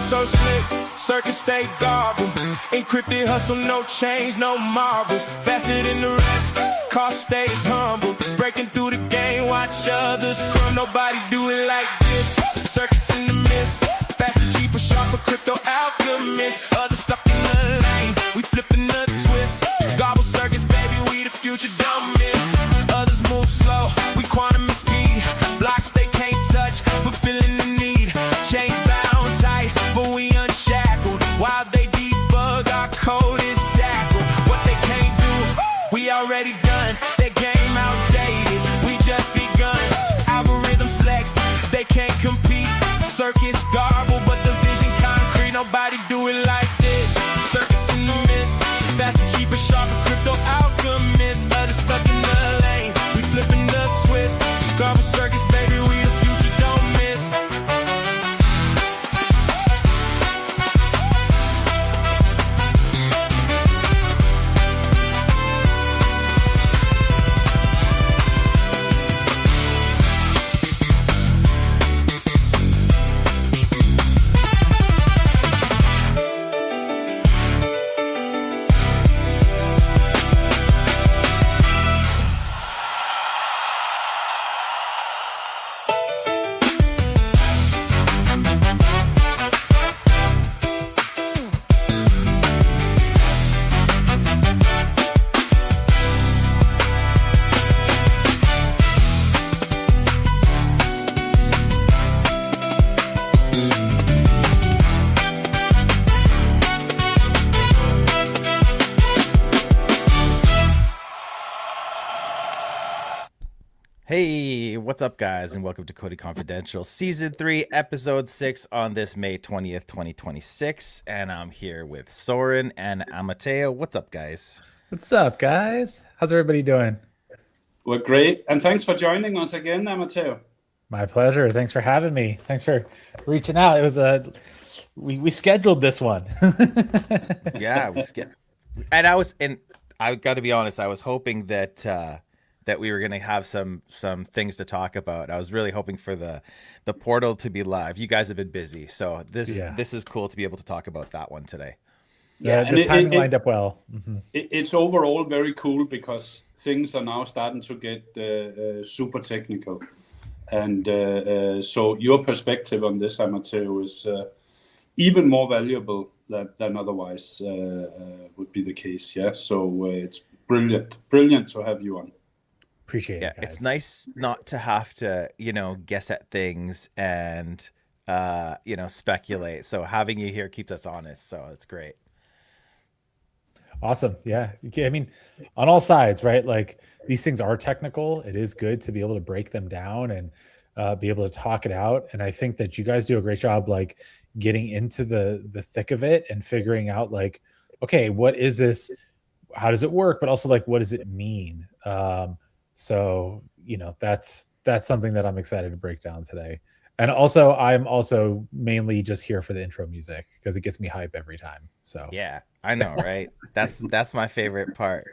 So slick, circus stay garbled. Encrypted hustle, no chains, no marbles. Faster than the rest, cost stays humble. Breaking through the game, watch others crumb. Nobody do it like this. Circuits in the mist, faster, cheaper, sharper, crypto alchemist. Others stuck in the lane, we flipping the twist. Gobble circuits, baby, we the future, don't miss. Others move slow, we quantum and speed. Blocks they can't touch, fulfilling the need. Chains bound tight, but we unshackled. While they debug, our code is tackled. What they can't do, we already done. Their game outdated, we just begun. Algorithms flex, they can't compete. Circuits garble, but the vision concrete. Nobody do it like this. Circuits in the mist, faster, cheaper, sharper, crypto alchemist. Others stuck in the lane, we flipping the twist. Garble circuits, baby, we the future, don't miss. Hey, what's up, guys, and welcome to COTI Confidential, Season 3, Episode 6 on this May 20th, 2026, and I'm here with Soren and Amateo. What's up, guys? What's up, guys? How's everybody doing? We're great, and thanks for joining us again, Amateo. My pleasure. Thanks for having me. Thanks for reaching out. It was we scheduled this one. Yeah, and I got to be honest, I was hoping that we were going to have some things to talk about. I was really hoping for the portal to be live. You guys have been busy, so this is cool to be able to talk about that one today. Yeah, the timing lined up well. Mm-hmm. It's overall very cool because things are now starting to get super technical. And so your perspective on this, Amateo, is even more valuable than otherwise would be the case. Yeah, so it's brilliant to have you on. Appreciate it, guys. It's nice not to have to, guess at things and, speculate. So having you here keeps us honest. So it's great. Awesome. Yeah. I mean, on all sides, right? Like these things are technical. It is good to be able to break them down and be able to talk it out. And I think that you guys do a great job, like getting into the thick of it and figuring out like, okay, what is this? How does it work? But also like, what does it mean? So, that's something that I'm excited to break down today. And also, I'm also mainly just here for the intro music because it gets me hype every time. So yeah, I know, right? That's my favorite part.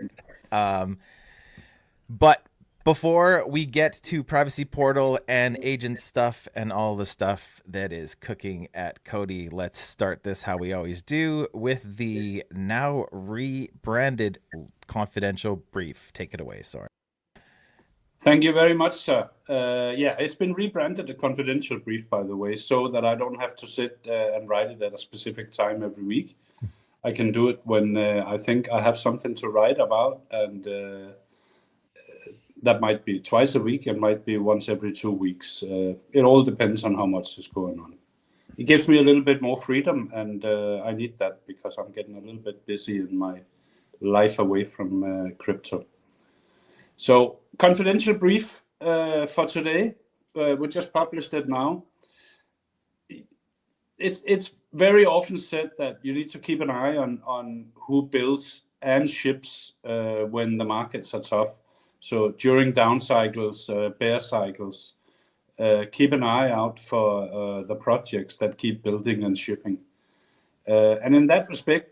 But before we get to Privacy Portal and agent stuff and all the stuff that is cooking at COTI, let's start this how we always do with the now rebranded confidential brief. Take it away, Soren. Thank you very much, sir. It's been rebranded a confidential brief, by the way, so that I don't have to sit and write it at a specific time every week. I can do it when I think I have something to write about, and that might be twice a week, it might be once every 2 weeks. It all depends on how much is going on. It gives me a little bit more freedom, and I need that because I'm getting a little bit busy in my life away from crypto. So, confidential brief for today. We just published it now. It's very often said that you need to keep an eye on who builds and ships when the markets are tough. So during down cycles, bear cycles, keep an eye out for the projects that keep building and shipping. And in that respect,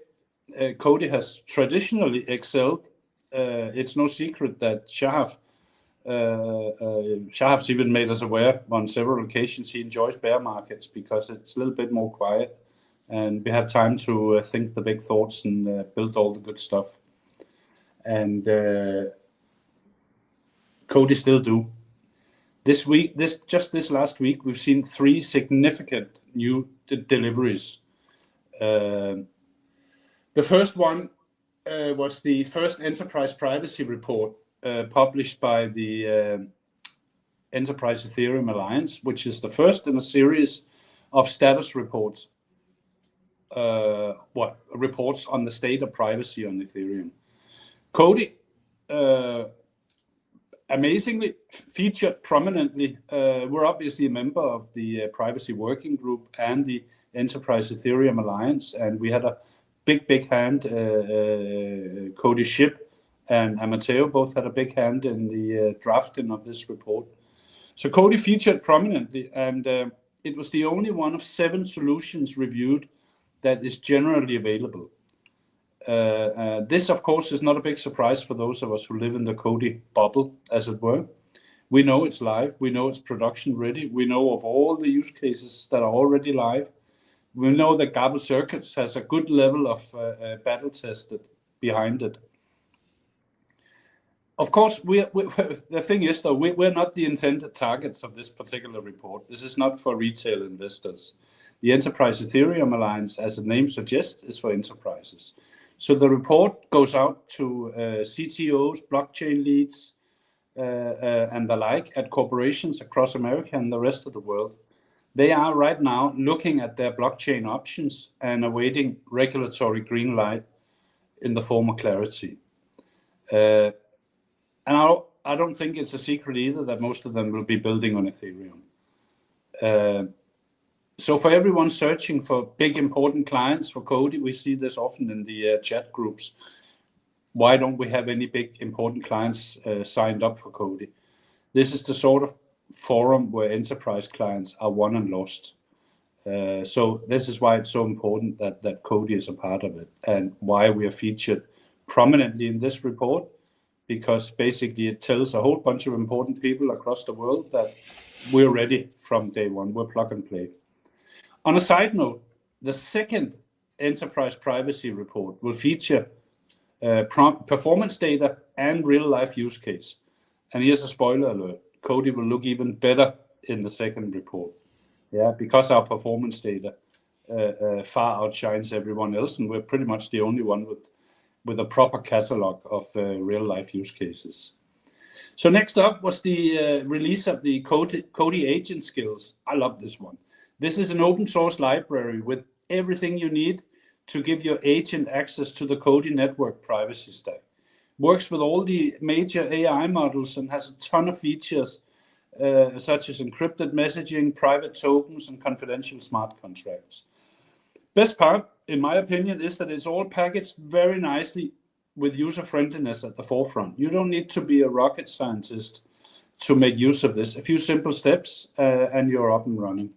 COTI has traditionally excelled. It's no secret that Shahav's even made us aware on several occasions he enjoys bear markets because it's a little bit more quiet. and we had time to think the big thoughts and build all the good stuff. And COTI still do. This last week, we've seen 3 significant new deliveries. The first one was the first enterprise privacy report published by the Enterprise Ethereum Alliance, which is the first in a series of status reports, reports on the state of privacy on Ethereum. COTI amazingly featured prominently. We're obviously a member of the Privacy Working Group and the Enterprise Ethereum Alliance, and we had a big hand. COTI Ship and Amateo both had a big hand in the drafting of this report. So COTI featured prominently, and it was the only one of 7 solutions reviewed that is generally available. This, of course, is not a big surprise for those of us who live in the COTI bubble, as it were. We know it's live. We know it's production ready. We know of all the use cases that are already live. We know that Gabel Circuits has a good level of battle tested behind it. Of course, the thing is, though, we're not the intended targets of this particular report. This is not for retail investors. The Enterprise Ethereum Alliance, as the name suggests, is for enterprises. So the report goes out to CTOs, blockchain leads, and the like at corporations across America and the rest of the world. They are right now looking at their blockchain options and awaiting regulatory green light in the form of clarity. And I don't think it's a secret either that most of them will be building on Ethereum. So for everyone searching for big important clients for COTI, we see this often in the chat groups. Why don't we have any big important clients signed up for COTI? This is the sort of forum where enterprise clients are won and lost. So this is why it's so important that COTI is a part of it, and why we are featured prominently in this report, because basically it tells a whole bunch of important people across the world that we're ready from day one. We're plug and play. On a side note, the second enterprise privacy report will feature performance data and real-life use case. And here's a spoiler alert: COTI will look even better in the second report. Yeah, because our performance data far outshines everyone else, and we're pretty much the only one with a proper catalog of real-life use cases. So next up was the release of the COTI agent skills. I love this one. This is an open source library with everything you need to give your agent access to the COTI network privacy stack. Works with all the major AI models and has a ton of features such as encrypted messaging, private tokens, and confidential smart contracts. Best part, in my opinion, is that it's all packaged very nicely with user friendliness at the forefront. You don't need to be a rocket scientist to make use of this. A few simple steps and you're up and running.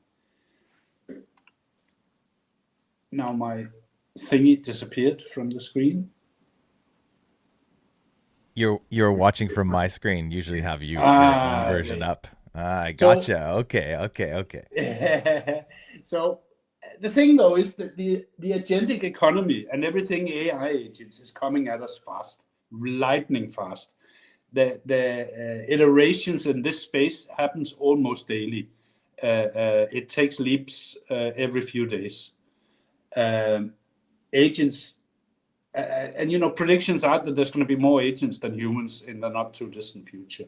Now my thingy disappeared from the screen. You're watching from my screen. Usually have your own version up. I gotcha. So, okay. So the thing though is that the agentic economy and everything AI agents is coming at us fast, lightning fast. The iterations in this space happens almost daily. It takes leaps every few days. Agents, and predictions are that there's going to be more agents than humans in the not too distant future.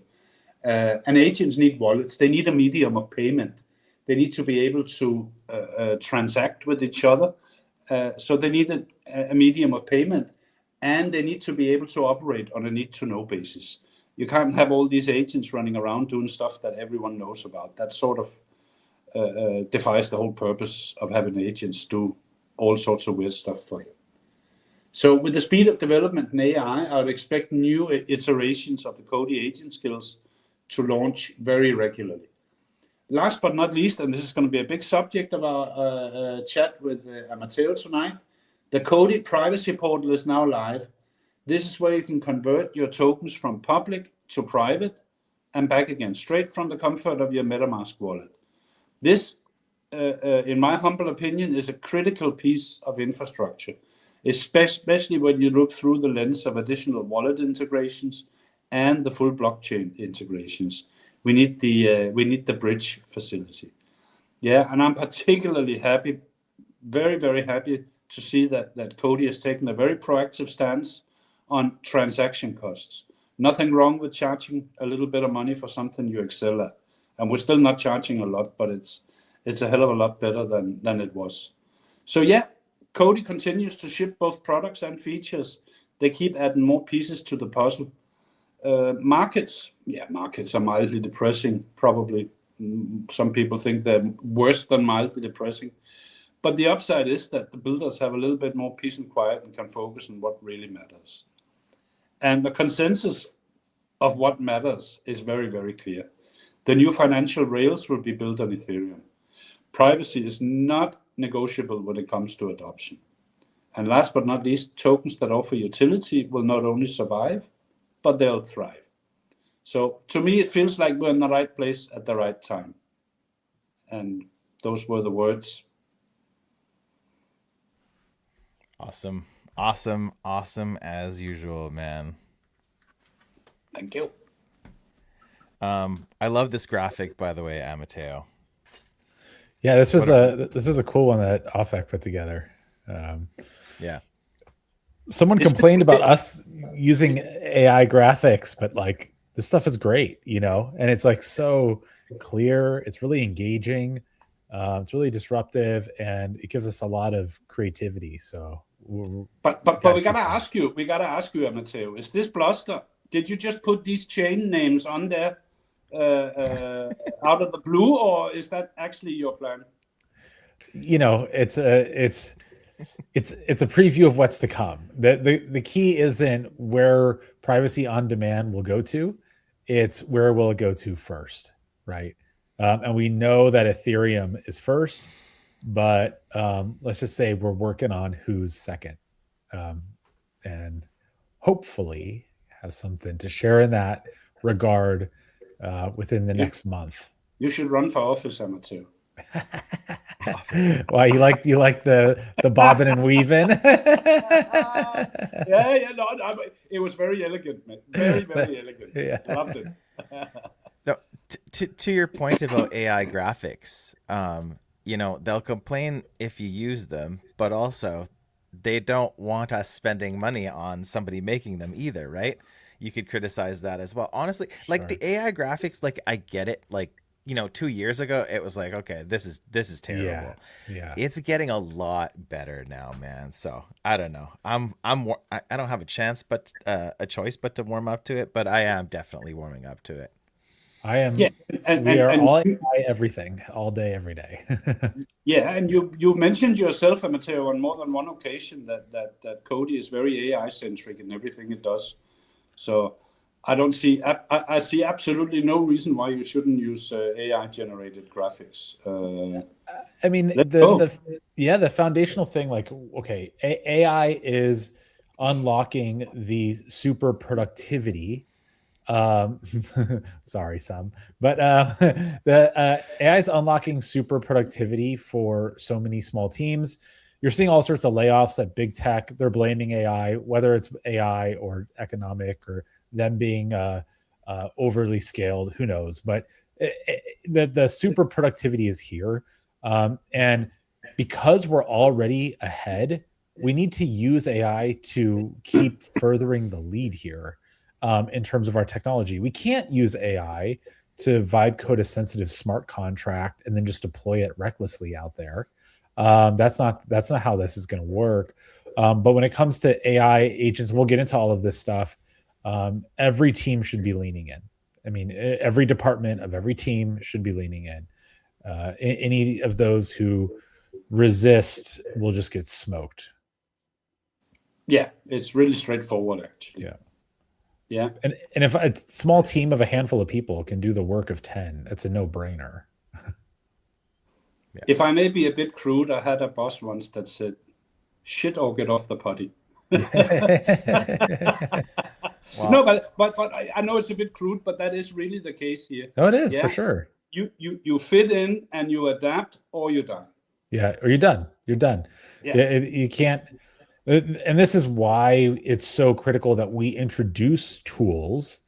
And agents need wallets. They need a medium of payment. They need to be able to transact with each other. So they need a medium of payment, and they need to be able to operate on a need-to-know basis. You can't have all these agents running around doing stuff that everyone knows about. That sort of defies the whole purpose of having agents do all sorts of weird stuff for you. So with the speed of development in AI, I would expect new iterations of the COTI agent skills to launch very regularly. Last but not least, and this is going to be a big subject of our chat with Amateo tonight, the COTI privacy portal is now live. This is where you can convert your tokens from public to private and back again, straight from the comfort of your MetaMask wallet. This in my humble opinion, is a critical piece of infrastructure, especially when you look through the lens of additional wallet integrations and the full blockchain integrations. We need the bridge facility. Yeah, and I'm particularly happy, very, very happy to see that COTI has taken a very proactive stance on transaction costs. Nothing wrong with charging a little bit of money for something you excel at. And we're still not charging a lot, but it's a hell of a lot better than it was. So yeah, COTI continues to ship both products and features. They keep adding more pieces to the puzzle. Markets are mildly depressing, probably. Some people think they're worse than mildly depressing. But the upside is that the builders have a little bit more peace and quiet and can focus on what really matters. And the consensus of what matters is very, very clear. The new financial rails will be built on Ethereum. Privacy is not negotiable when it comes to adoption. And last but not least, tokens that offer utility will not only survive, but they'll thrive. So to me, it feels like we're in the right place at the right time. And those were the words. Awesome. Awesome. Awesome as usual, man. Thank you. I love this graphic, by the way, Amateo. Yeah, this was a cool one that Offec put together. Yeah. Someone complained about us using AI graphics, but like this stuff is great, you know, and it's like so clear. It's really engaging. It's really disruptive, and it gives us a lot of creativity. So, but we gotta ask you, Amateo, is this bluster? Did you just put these chain names on there out of the blue, or is that actually your plan? You know, it's a preview of what's to come. The key isn't where privacy on demand will go to; it's where will it go to first, right? And we know that Ethereum is first, but let's just say we're working on who's second, and hopefully have something to share in that regard within the next month. You should run for office, Amateo. Why you like the bobbing and weaving? No, it was very elegant, man. Very, very elegant. Yeah. Loved it. No, to your point about AI graphics, you know, they'll complain if you use them, but also they don't want us spending money on somebody making them either, right? You could criticize that as well. Honestly, like Sure. the AI graphics, like I get it. Like, you know, 2 years ago, it was like, okay, this is terrible. Yeah. It's getting a lot better now, man. So I don't know. I don't have a choice but to warm up to it, but I am definitely warming up to it. I am. Yeah, we are all AI everything, all day, every day. Yeah, and you've mentioned yourself, Amateo, on more than one occasion that COTI is very AI centric in everything it does. So I see absolutely no reason why you shouldn't use AI generated graphics. I mean, the foundational thing, like, okay, AI is unlocking the super productivity. Sorry, Sam, but the AI is unlocking super productivity for so many small teams. You're seeing all sorts of layoffs at big tech. They're blaming AI, whether it's AI or economic or them being overly scaled. Who knows? But the super productivity is here, and because we're already ahead, we need to use AI to keep furthering the lead here. In terms of our technology, we can't use AI to vibe code a sensitive smart contract and then just deploy it recklessly out there. That's not how this is going to work. But when it comes to AI agents, we'll get into all of this stuff. Every team should be leaning in. I mean, every department of every team should be leaning in. Any of those who resist will just get smoked. Yeah, it's really straightforward, actually. Yeah. And if a small team of a handful of people can do the work of 10, it's a no-brainer. Yeah. If I may be a bit crude, I had a boss once that said, "Shit or get off the potty." Wow. No, but I know it's a bit crude, but that is really the case here. No, it is, for sure. you fit in and you adapt, or you die. Yeah, or you're done. You're done. Yeah. You can't. And this is why it's so critical that we introduce tools.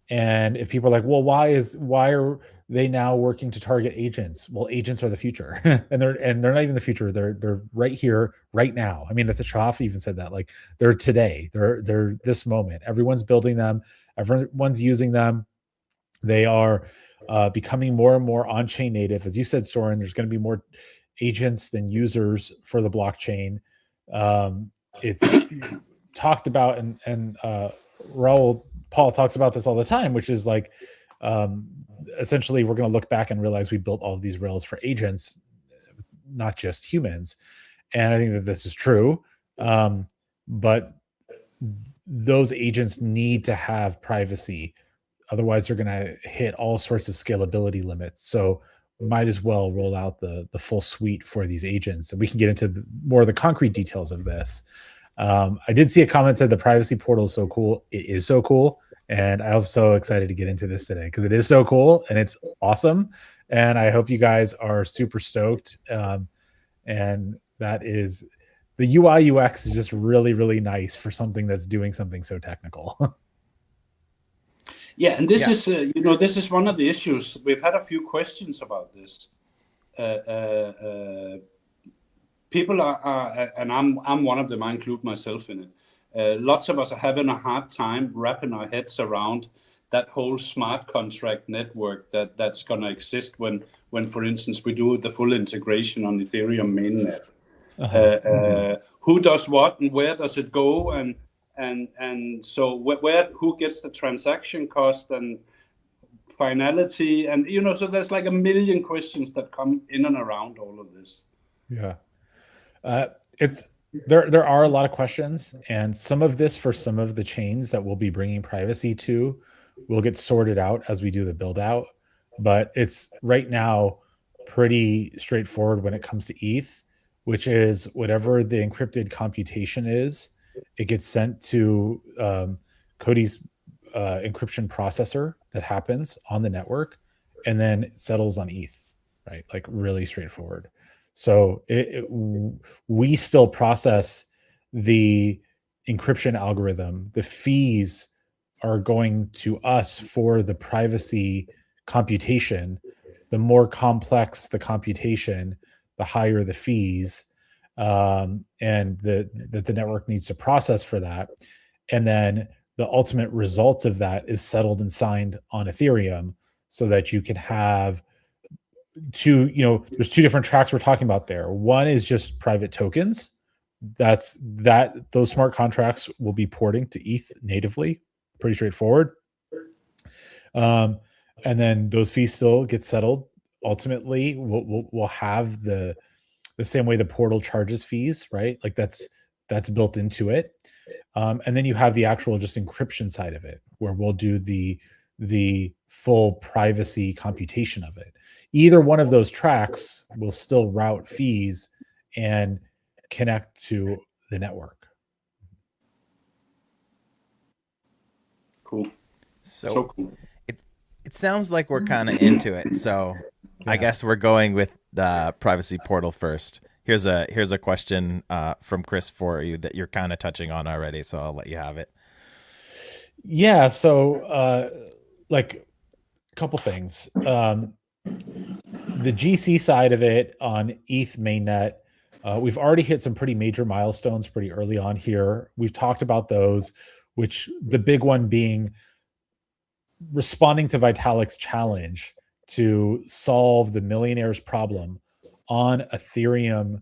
And if people are like, well, why are they now working to target agents? Well, agents are the future, and they're not even the future. They're right here, right now. I mean, the Chaff even said that, like, they're today. They're this moment. Everyone's building them. Everyone's using them. They are becoming more and more on-chain native. As you said, Soren, there's going to be more agents than users for the blockchain. It's talked about, and Raul Paul talks about this all the time, which is like, essentially, we're going to look back and realize we built all of these rails for agents, not just humans. And I think that this is true. But those agents need to have privacy. Otherwise, they're going to hit all sorts of scalability limits. So might as well roll out the full suite for these agents. And we can get into more of the concrete details of this. I did see a comment that said the privacy portal is so cool. It is so cool. And I'm so excited to get into this today because it is so cool and it's awesome. And I hope you guys are super stoked. And that is, the UI UX is just really, really nice for something that's doing something so technical. Yeah, and this is this is one of the issues. We've had a few questions about this. People are, and I'm one of them. I include myself in it. Lots of us are having a hard time wrapping our heads around that whole smart contract network that's going to exist when, for instance, we do the full integration on Ethereum mainnet. Who does what and where does it go, and so where who gets the transaction cost and finality, and so there's like a million questions that come in and around all of this. Yeah. There are a lot of questions, and some of this for some of the chains that we'll be bringing privacy to will get sorted out as we do the build out. But it's right now pretty straightforward when it comes to ETH, which is whatever the encrypted computation is, it gets sent to COTI's encryption processor that happens on the network, and then it settles on ETH, right? Like really straightforward. So we still process the encryption algorithm. The fees are going to us for the privacy computation. The more complex the computation, the higher the fees, and the network needs to process for that. And then the ultimate result of that is settled and signed on Ethereum, so that you can have there's two different tracks we're talking about there. One is just private tokens. Those smart contracts will be porting to ETH natively, pretty straightforward. And then those fees still get settled. Ultimately, we'll have the same way the portal charges fees, right? Like that's built into it. And then you have the actual just encryption side of it, where we'll do the full privacy computation of it. Either one of those tracks will still route fees and connect to the network. Cool. So cool. It sounds like we're kind of into it. So I guess we're going with the privacy portal first. Here's a question from Chris for you that you're kind of touching on already, so I'll let you have it. Yeah. So like a couple things. The GC side of it on ETH mainnet, we've already hit some pretty major milestones pretty early on here. We've talked about those, which the big one being responding to Vitalik's challenge to solve the millionaire's problem on Ethereum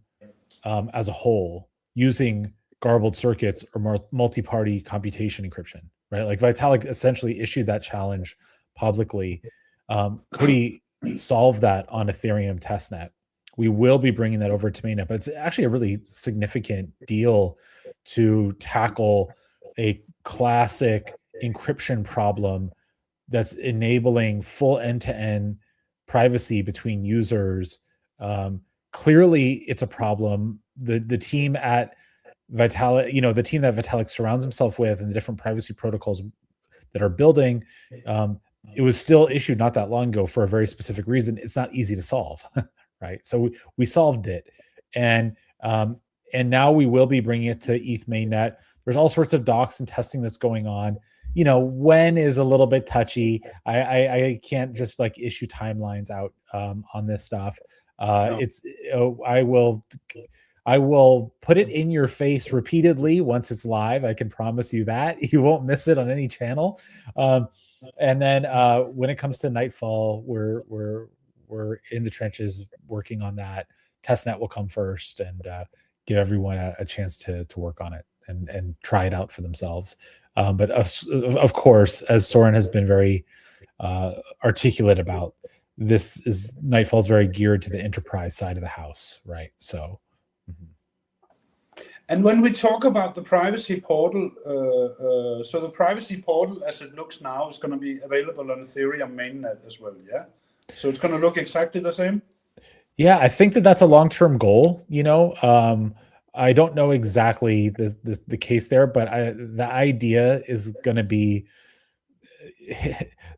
as a whole, using garbled circuits or multi-party computation encryption, right? Like Vitalik essentially issued that challenge publicly. COTI solve that on Ethereum testnet. We will be bringing that over to mainnet, but it's actually a really significant deal to tackle a classic encryption problem that's enabling full end-to-end privacy between users. Clearly, it's a problem. The team at Vitalik, the team that Vitalik surrounds himself with, and the different privacy protocols that are building, it was still issued not that long ago for a very specific reason. It's not easy to solve, right? So we solved it, and now we will be bringing it to ETH mainnet. There's all sorts of docs and testing that's going on. When is a little bit touchy. I can't just like issue timelines out on this stuff. It's I will put it in your face repeatedly once it's live. I can promise you that you won't miss it on any channel. And then when it comes to Nightfall, we're in the trenches working on that. Testnet will come first and give everyone a chance to work on it and try it out for themselves. But of course, as Soren has been very articulate about, Nightfall's very geared to the enterprise side of the house, right? So. And when we talk about the privacy portal, so the privacy portal, as it looks now, is going to be available on Ethereum mainnet as well, yeah? So it's going to look exactly the same? Yeah, I think that's a long-term goal. I don't know exactly the case there, but the idea is going to be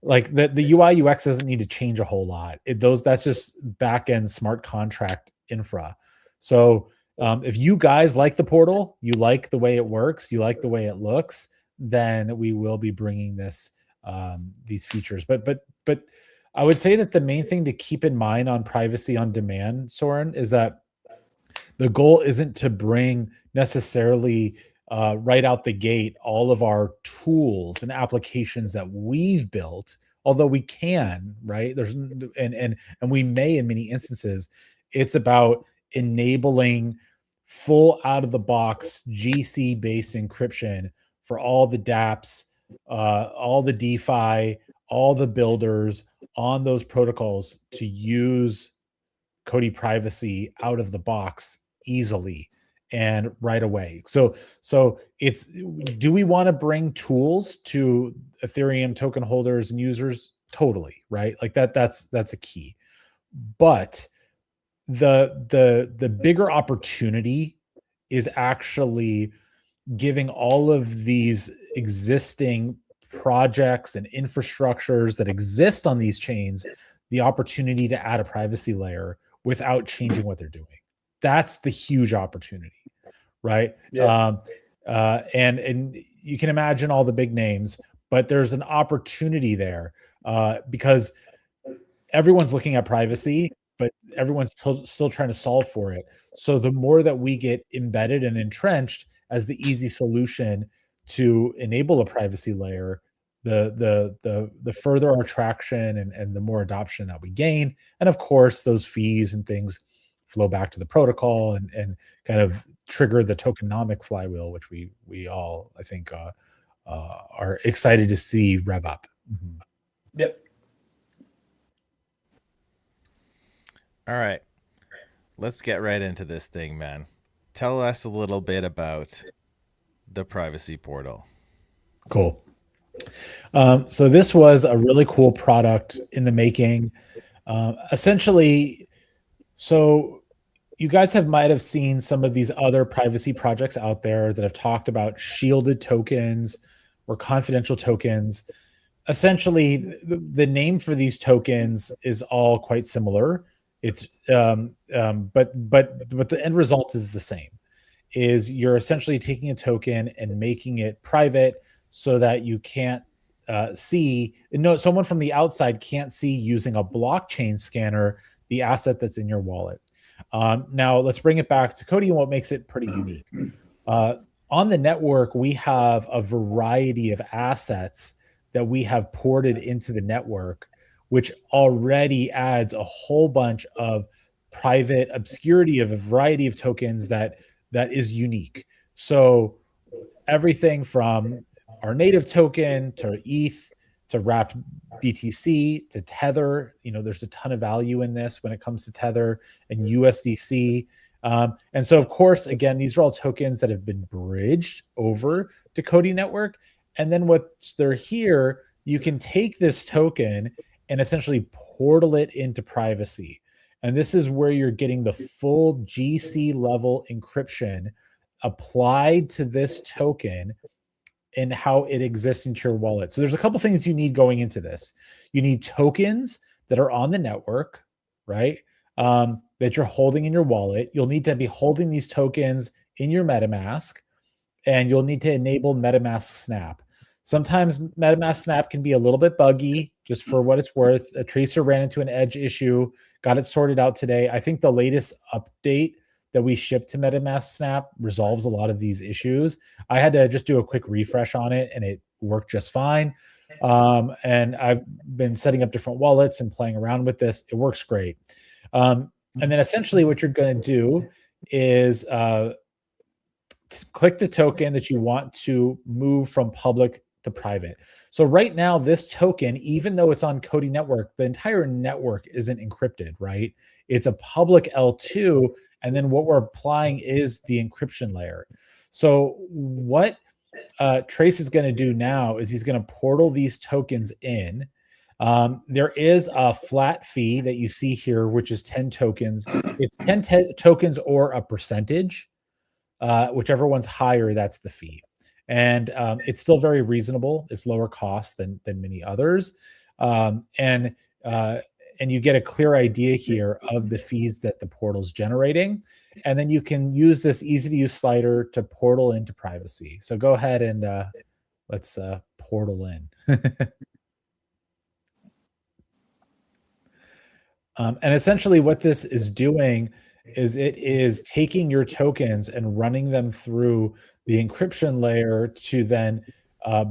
like the UI UX doesn't need to change a whole lot. That's just back-end smart contract infra. So if you guys like the portal, you like the way it works, you like the way it looks, then we will be bringing these features. But I would say that the main thing to keep in mind on privacy on demand, Soren, is that the goal isn't to bring necessarily right out the gate all of our tools and applications that we've built, although we can, right? And we may in many instances. It's about enabling full out of the box GC based encryption for all the dApps, all the DeFi, all the builders on those protocols to use COTI privacy out of the box easily and right away. So it's, do we want to bring tools to Ethereum token holders and users? Totally, right? Like that's a key. But the bigger opportunity is actually giving all of these existing projects and infrastructures that exist on these chains the opportunity to add a privacy layer without changing what they're doing. That's the huge opportunity, right? Yeah. And you can imagine all the big names, but there's an opportunity there because everyone's looking at privacy, but everyone's still trying to solve for it. So the more that we get embedded and entrenched as the easy solution to enable a privacy layer, the further our traction and the more adoption that we gain. And of course, those fees and things flow back to the protocol and kind of trigger the tokenomic flywheel, which we all, I think, are excited to see rev up. Mm-hmm. Yep. All right. Let's get right into this thing, man. Tell us a little bit about the privacy portal. Cool. So this was a really cool product in the making. Essentially, so you guys might have seen some of these other privacy projects out there that have talked about shielded tokens or confidential tokens. Essentially, the name for these tokens is all quite similar. It's but the end result is the same. Is you're essentially taking a token and making it private so that you can't someone from the outside can't see using a blockchain scanner the asset that's in your wallet. Now let's bring it back to COTI and what makes it pretty unique. On the network, we have a variety of assets that we have ported into the network, which already adds a whole bunch of private obscurity of a variety of tokens that is unique. So everything from our native token to ETH to wrapped BTC to Tether, there's a ton of value in this when it comes to Tether and USDC. And so, of course, again, these are all tokens that have been bridged over to COTI network. And then once they're here, you can take this token and essentially portal it into privacy. And this is where you're getting the full GC level encryption applied to this token in how it exists into your wallet. So there's a couple things you need going into this. You need tokens that are on the network, right? That you're holding in your wallet. You'll need to be holding these tokens in your MetaMask, and you'll need to enable MetaMask Snap. Sometimes MetaMask Snap can be a little bit buggy, just for what it's worth. A tracer ran into an edge issue, got it sorted out today. I think the latest update that we shipped to MetaMask Snap resolves a lot of these issues. I had to just do a quick refresh on it, and it worked just fine. And I've been setting up different wallets and playing around with this. It works great. And then essentially what you're going to do is click the token that you want to move from public to private. So right now, this token, even though it's on COTI network, the entire network isn't encrypted, right? It's a public L2, and then what we're applying is the encryption layer. So what Trace is going to do now is he's going to portal these tokens in. There is a flat fee that you see here, which is 10 tokens. It's 10 tokens or a percentage. Whichever one's higher, that's the fee. And it's still very reasonable. It's lower cost than many others. And you get a clear idea here of the fees that the portal's generating. And then you can use this easy to use slider to portal into privacy. So go ahead and let's portal in. And essentially what this is doing is it is taking your tokens and running them through the encryption layer to then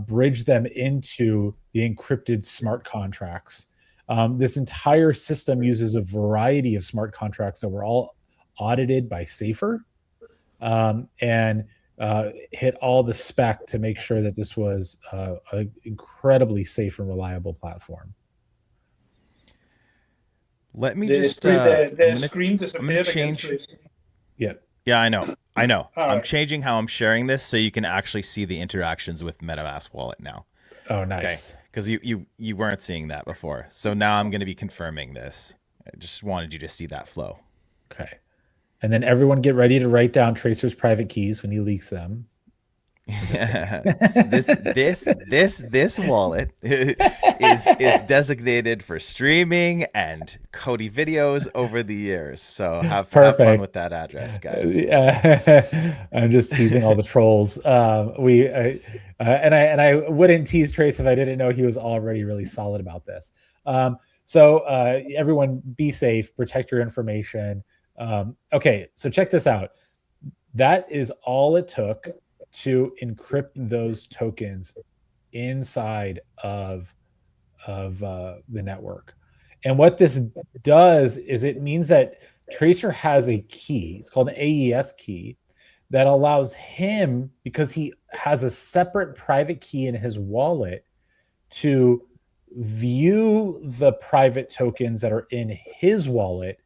bridge them into the encrypted smart contracts. This entire system uses a variety of smart contracts that were all audited by Safer and hit all the spec to make sure that this was an incredibly safe and reliable platform. Let me just the screen disappeared again. Yeah. Yeah, I know. All I'm right. changing how I'm sharing this so you can actually see the interactions with MetaMask Wallet now. Oh, nice. Okay, because you weren't seeing that before. So now I'm going to be confirming this. I just wanted you to see that flow. Okay. And then everyone get ready to write down Tracer's private keys when he leaks them. This wallet is designated for streaming and COTI videos over the years. So have fun with that address, guys. I'm just teasing all the trolls. And I wouldn't tease Trace if I didn't know he was already really solid about this. So everyone be safe, protect your information. Okay, so check this out. That is all it took to encrypt those tokens inside of the network. And what this does is it means that Tracer has a key. It's called an AES key that allows him, because he has a separate private key in his wallet, to view the private tokens that are in his wallet,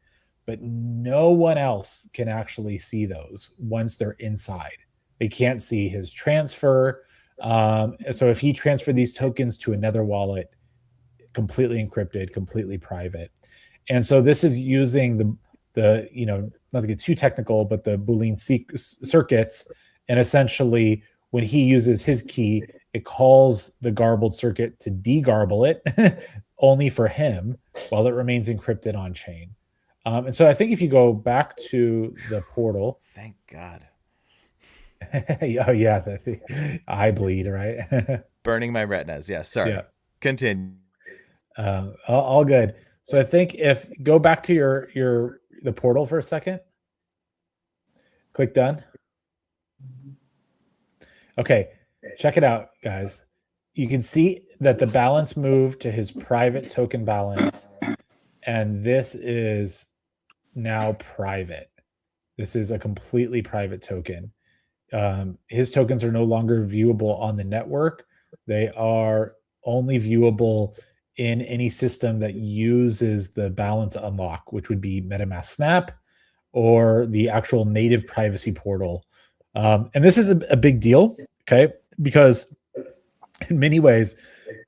but no one else can actually see those once they're inside. They can't see his transfer. So if he transferred these tokens to another wallet, completely encrypted, completely private. And so this is using the not to get too technical, but the Boolean circuits. And essentially, when he uses his key, it calls the garbled circuit to degarble it only for him while it remains encrypted on chain. And so I think if you go back to the portal. Thank God. Oh yeah, the eye bleed, right? Burning my retinas. Yeah, sorry. Yeah. Continue. All good. So I think if go back to the portal for a second. Click done. Okay, check it out, guys. You can see that the balance moved to his private token balance, and this is now private. This is a completely private token. His tokens are no longer viewable on the network. They are only viewable in any system that uses the balance unlock, which would be MetaMask Snap or the actual native privacy portal. And this is a big deal, okay? Because in many ways,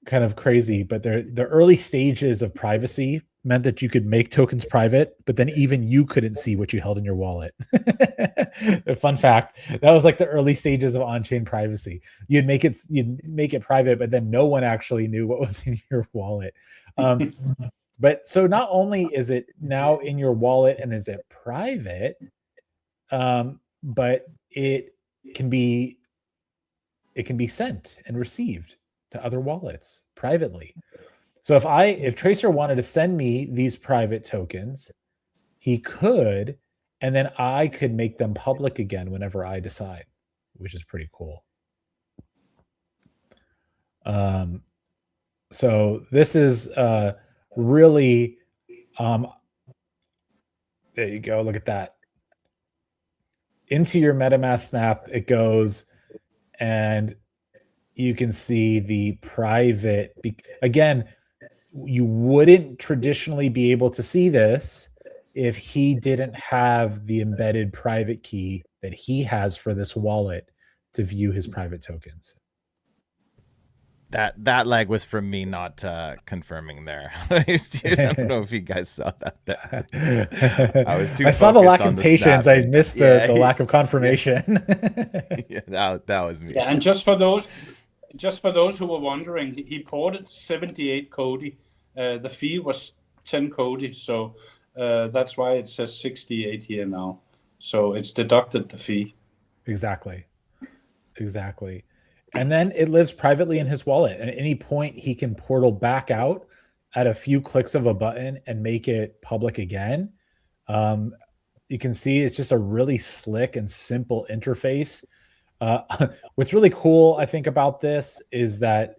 kind of crazy, but the early stages of privacy meant that you could make tokens private, but then even you couldn't see what you held in your wallet. A fun fact, that was like the early stages of on-chain privacy. You'd make it private, but then no one actually knew what was in your wallet. But so not only is it now in your wallet and is it private, but it can be sent and received to other wallets privately. So if Tracer wanted to send me these private tokens, he could, and then I could make them public again whenever I decide, which is pretty cool. So this is really, there you go. Look at that. Into your MetaMask snap it goes, and you can see the private. Again, you wouldn't traditionally be able to see this if he didn't have the embedded private key that he has for this wallet to view his private tokens. That lag was from me not confirming there. I don't know if you guys saw that. I was too. I saw the lack of patience. I missed the lack of confirmation. Yeah, that was me. Yeah, and just for those who were wondering, he ported 78 COTI. The fee was 10 COTI, so that's why it says 68 here now. So it's deducted the fee. Exactly. And then it lives privately in his wallet. And at any point, he can portal back out at a few clicks of a button and make it public again. You can see it's just a really slick and simple interface. What's really cool, I think, about this is that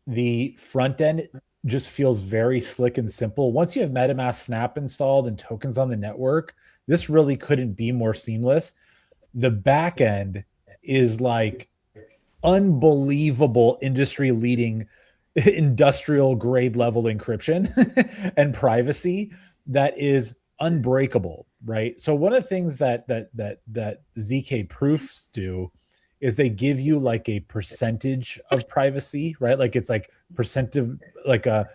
the front end just feels very slick and simple. Once you have MetaMask Snap installed and tokens on the network, this really couldn't be more seamless. The back end is like unbelievable industry leading industrial grade level encryption and privacy that is unbreakable, right? So one of the things that ZK proofs do is they give you like a percentage of privacy, right? Like it's like percentage, like a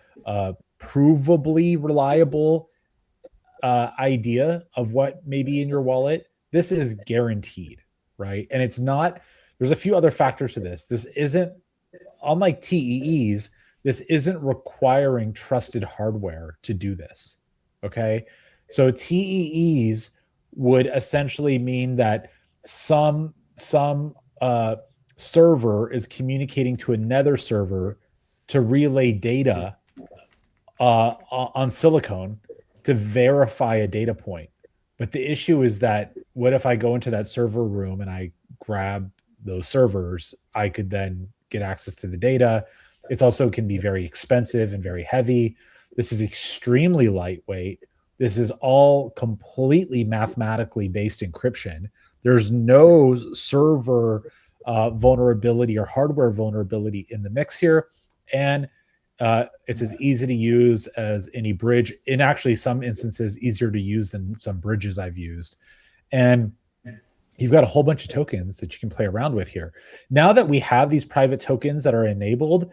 provably reliable idea of what may be in your wallet. This is guaranteed, right? And it's not, there's a few other factors to this. This isn't, unlike TEEs, this isn't requiring trusted hardware to do this, okay? So TEEs would essentially mean that some server is communicating to another server to relay data on silicon to verify a data point. But the issue is that what if I go into that server room and I grab those servers? I could then get access to the data. It's also can be very expensive and very heavy. This is extremely lightweight. This is all completely mathematically based encryption. There's no server vulnerability or hardware vulnerability in the mix here. And it's as easy to use as any bridge. In actually some instances, easier to use than some bridges I've used. And you've got a whole bunch of tokens that you can play around with here. Now that we have these private tokens that are enabled,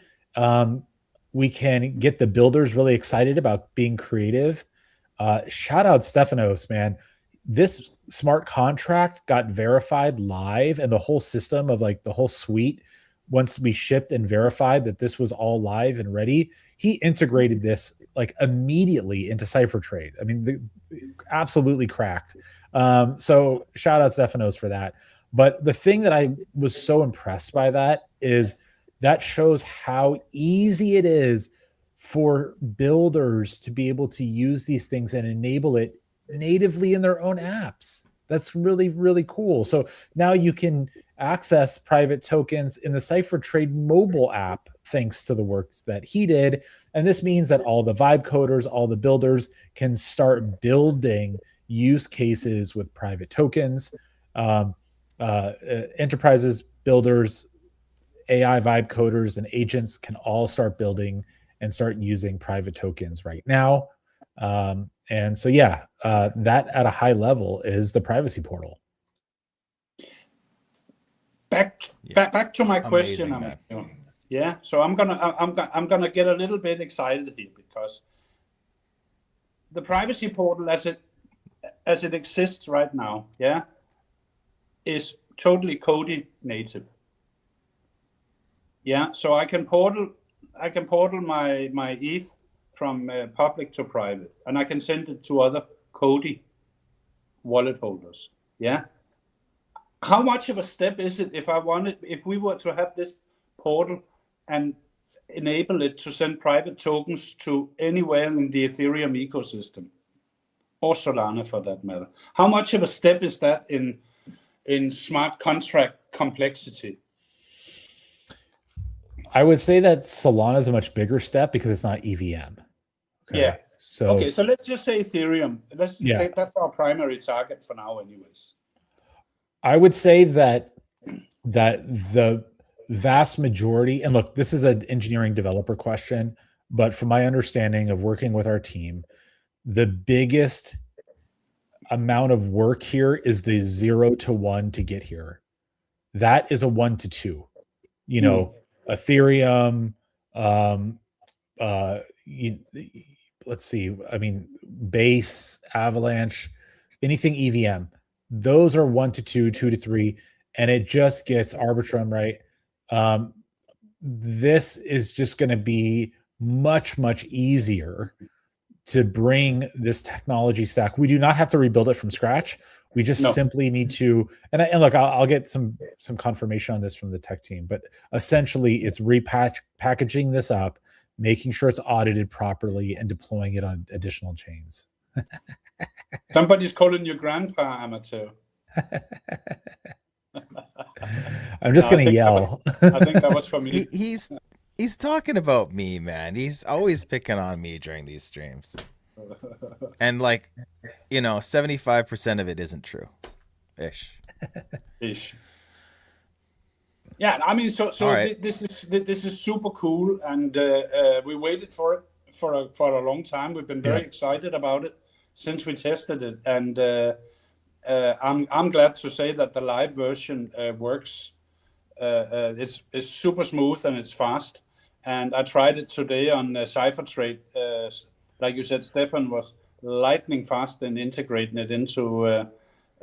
we can get the builders really excited about being creative. Shout out Stefanos, man. This smart contract got verified live, and the whole system of like the whole suite, once we shipped and verified that this was all live and ready, he integrated this like immediately into CipherTrade. I mean, absolutely cracked. So shout out Stefanos for that. But the thing that I was so impressed by that is that shows how easy it is for builders to be able to use these things and enable it natively in their own apps. That's really, really cool. So now you can access private tokens in the CipherTrade mobile app thanks to the work that he did. And this means that all the vibe coders, all the builders can start building use cases with private tokens. Enterprises, builders, AI vibe coders, and agents can all start building and start using private tokens right now. And so, yeah, that at a high level is the privacy portal. Back to my question, Amateo. Yeah, so I'm gonna get a little bit excited here because the privacy portal as it exists right now, yeah, is totally COTI native. Yeah, so I can portal my ETH from public to private, and I can send it to other COTI wallet holders. Yeah. How much of a step is it if we were to have this portal and enable it to send private tokens to anywhere in the Ethereum ecosystem, or Solana for that matter? How much of a step is that in smart contract complexity? I would say that Solana is a much bigger step because it's not EVM. Okay? Yeah. So let's just say Ethereum. That's our primary target for now, anyways. I would say that the vast majority, and look, this is an engineering developer question, but from my understanding of working with our team, the biggest amount of work here is the 0 to 1 to get here. That is a 1 to 2. You know, Ethereum, let's see, I mean, Base, Avalanche, anything EVM, those are 1 to 2, 2 to 3, and it just gets Arbitrum right. This is just going to be much, much easier to bring this technology stack. We do not have to rebuild it from scratch. We just simply need to, and look, I'll get some confirmation on this from the tech team, but essentially it's packaging this up, making sure it's audited properly, and deploying it on additional chains. Somebody's calling you grandpa, Amateo. I'm just going to yell. I think that was for me. He's talking about me, man. He's always picking on me during these streams. And 75% of it isn't true. Ish. Yeah, I mean, so right. This is super cool, and we waited for it for a long time. We've been very excited about it since we tested it, and I'm glad to say that the live version works. It's super smooth and it's fast. And I tried it today on CipherTrade. Like you said, Stefan was lightning fast in integrating it into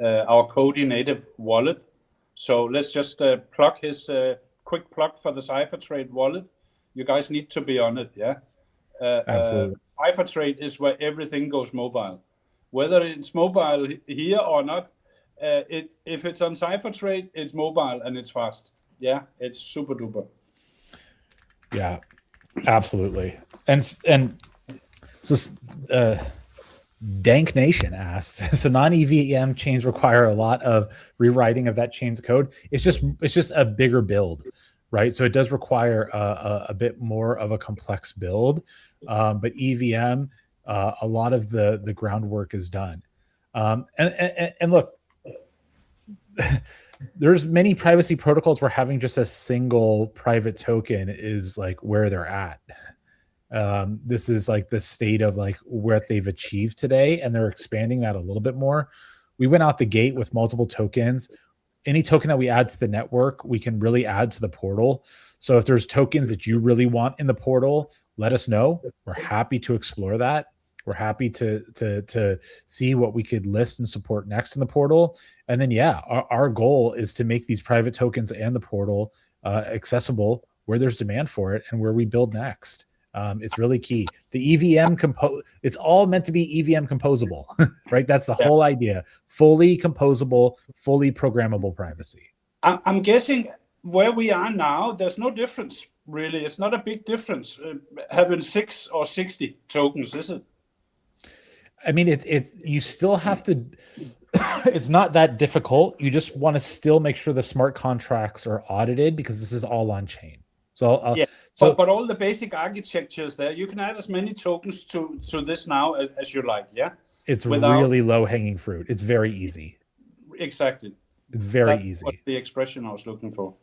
our COTI native wallet. So let's just plug his quick plug for the CipherTrade wallet. You guys need to be on it, yeah? Absolutely. CipherTrade is where everything goes mobile. Whether it's mobile here or not, if it's on CipherTrade, it's mobile and it's fast. Yeah, it's super duper. Yeah, absolutely. And so Dank Nation asked, so non-EVM chains require a lot of rewriting of that chain's code. It's just a bigger build, right? So it does require a bit more of a complex build, but EVM, a lot of the groundwork is done. And look, there's many privacy protocols where having just a single private token is like where they're at. This is like the state of like what they've achieved today, and they're expanding that a little bit more. We went out the gate with multiple tokens. Any token that we add to the network, we can really add to the portal. So if there's tokens that you really want in the portal, let us know. We're happy to explore that. We're happy to see what we could list and support next in the portal. And then, our goal is to make these private tokens and the portal accessible where there's demand for it and where we build next. It's really key. The EVM it's all meant to be EVM composable, right? That's the whole idea. Fully composable, fully programmable privacy. I'm guessing where we are now, there's no difference, really. It's not a big difference having 6 or 60 tokens, is it? I mean, you still have to, it's not that difficult. You just want to still make sure the smart contracts are audited because this is all on chain. So, but all the basic architectures there, you can add as many tokens to this now as you like, yeah? It's really low hanging fruit. It's very easy. Exactly. It's very easy. That's the expression I was looking for.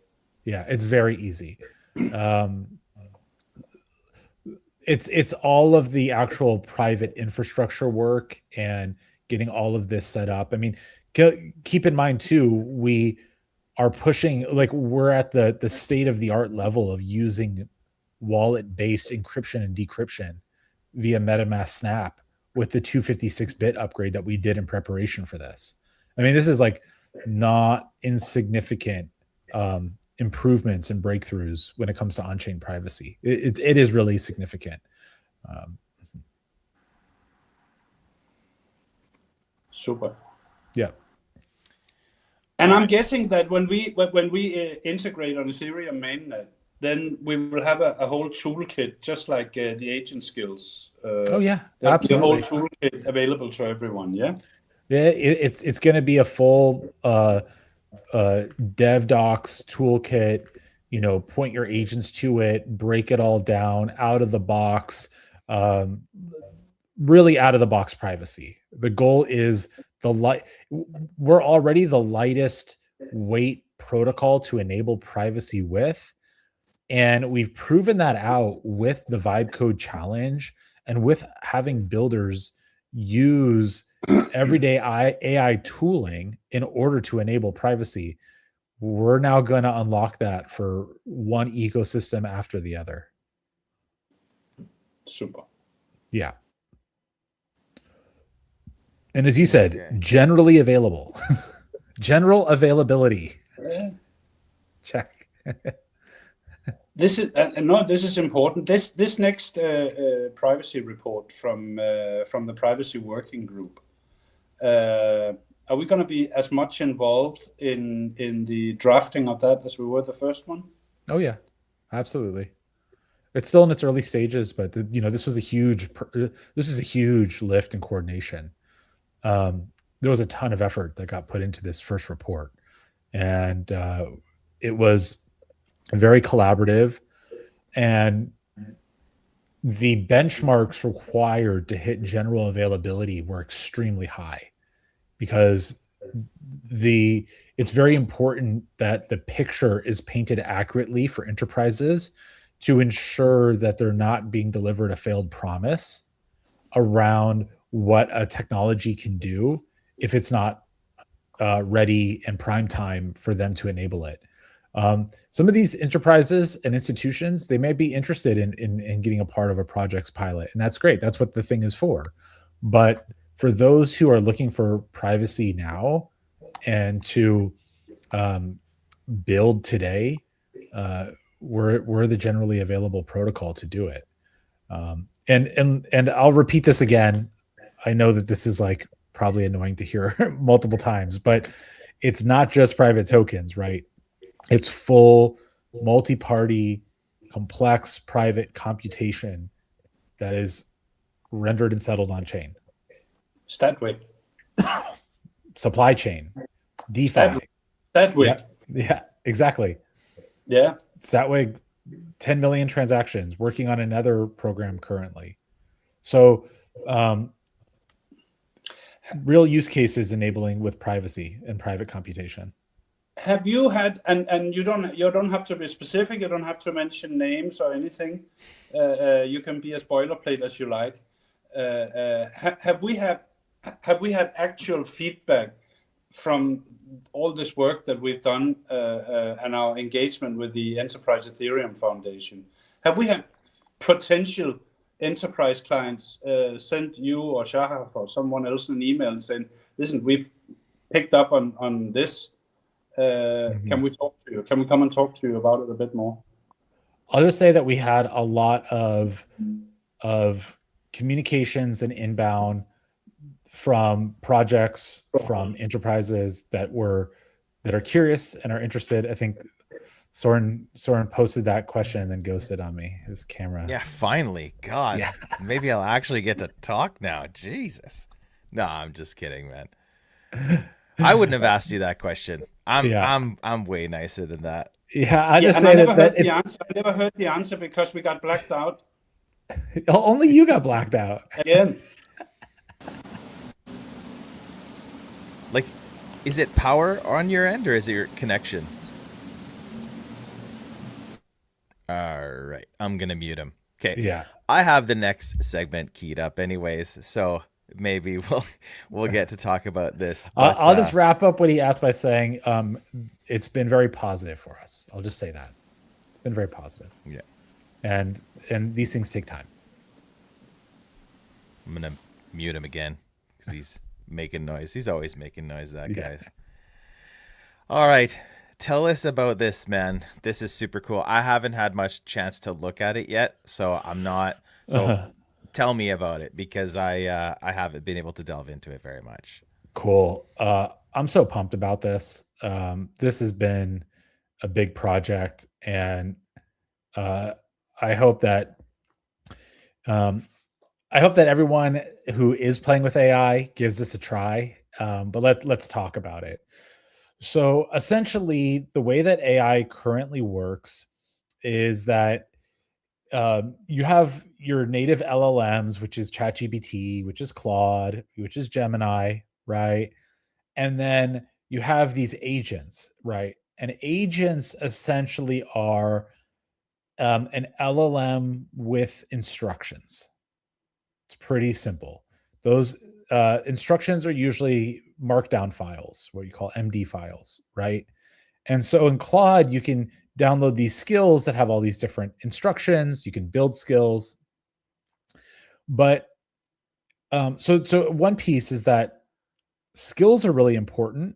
Yeah, it's very easy. It's all of the actual private infrastructure work and getting all of this set up. I mean, keep in mind too, we are pushing, like we're at the state of the art level of using wallet based encryption and decryption via MetaMask Snap with the 256-bit upgrade that we did in preparation for this. I mean, this is like not insignificant improvements and breakthroughs when it comes to on-chain privacy. It is really significant. Super. Yeah. And I'm guessing that when we integrate on Ethereum mainnet, then we will have a whole toolkit, just like the agent skills. Oh yeah, absolutely. The whole toolkit available to everyone. Yeah. Yeah, it's going to be a full dev docs toolkit. You know, point your agents to it, break it all down out of the box. Really out of the box privacy. The goal is we're already the lightest weight protocol to enable privacy with. And we've proven that out with the Vibe Code Challenge and with having builders use everyday AI tooling in order to enable privacy. We're now going to unlock that for one ecosystem after the other. Super. Yeah. And as you said, generally available. General availability. Yeah. Check. This is important. This next privacy report from the privacy working group. Are we going to be as much involved in the drafting of that as we were the first one? Oh yeah, absolutely. It's still in its early stages, but this was a huge lift in coordination. There was a ton of effort that got put into this first report, and it was very collaborative, and the benchmarks required to hit general availability were extremely high, because it's very important that the picture is painted accurately for enterprises to ensure that they're not being delivered a failed promise around what a technology can do if it's not ready and prime time for them to enable it. Some of these enterprises and institutions, they may be interested in getting a part of a project's pilot, and that's great. That's what the thing is for. But for those who are looking for privacy now and to build today, we're the generally available protocol to do it. And I'll repeat this again. I know that this is like probably annoying to hear multiple times, but it's not just private tokens, right? It's full multi-party, complex private computation that is rendered and settled on chain. Statwig. Supply chain. DeFi. Statwig. Yeah, exactly. Yeah. Statwig, 10 million transactions, working on another program currently. So real use cases enabling with privacy and private computation. Have you had, and you don't have to be specific, you don't have to mention names or anything. You can be as boilerplate as you like. Have we had actual feedback from all this work that we've done and our engagement with the Enterprise Ethereum Foundation? Have we had potential enterprise clients send you or Shahar or someone else an email and saying, listen, we've picked up on this. Can we talk to you? Can we come and talk to you about it a bit more? I'll just say that we had a lot of communications and inbound from projects, from enterprises that are curious and are interested. I think Soren posted that question and then ghosted on me. His camera. Yeah, finally. God, yeah. Maybe I'll actually get to talk now. Jesus. No, I'm just kidding, man. I wouldn't have asked you that question. I'm way nicer than that. Yeah, I just say that I never heard the answer because we got blacked out. Only you got blacked out. Again. Like, is it power on your end or is it your connection? All right, I'm gonna mute him. Okay. Yeah. I have the next segment keyed up anyways, so maybe we'll get to talk about this. But, I'll just wrap up what he asked by saying it's been very positive for us. I'll just say that. It's been very positive. Yeah. And these things take time. I'm gonna mute him again because he's making noise. He's always making noise, that guy's. All right. Tell us about this, man. This is super cool. I haven't had much chance to look at it yet, so I'm not. So tell me about it, because I haven't been able to delve into it very much. Cool. I'm so pumped about this. This has been a big project, and I hope that everyone who is playing with AI gives this a try. But let's talk about it. So essentially, the way that AI currently works is that you have your native LLMs, which is ChatGPT, which is Claude, which is Gemini, right? And then you have these agents, right? And agents essentially are an LLM with instructions. It's pretty simple. Those instructions are usually markdown files, what you call MD files, right? And so in Claude, you can download these skills that have all these different instructions. You can build skills. But so one piece is that skills are really important,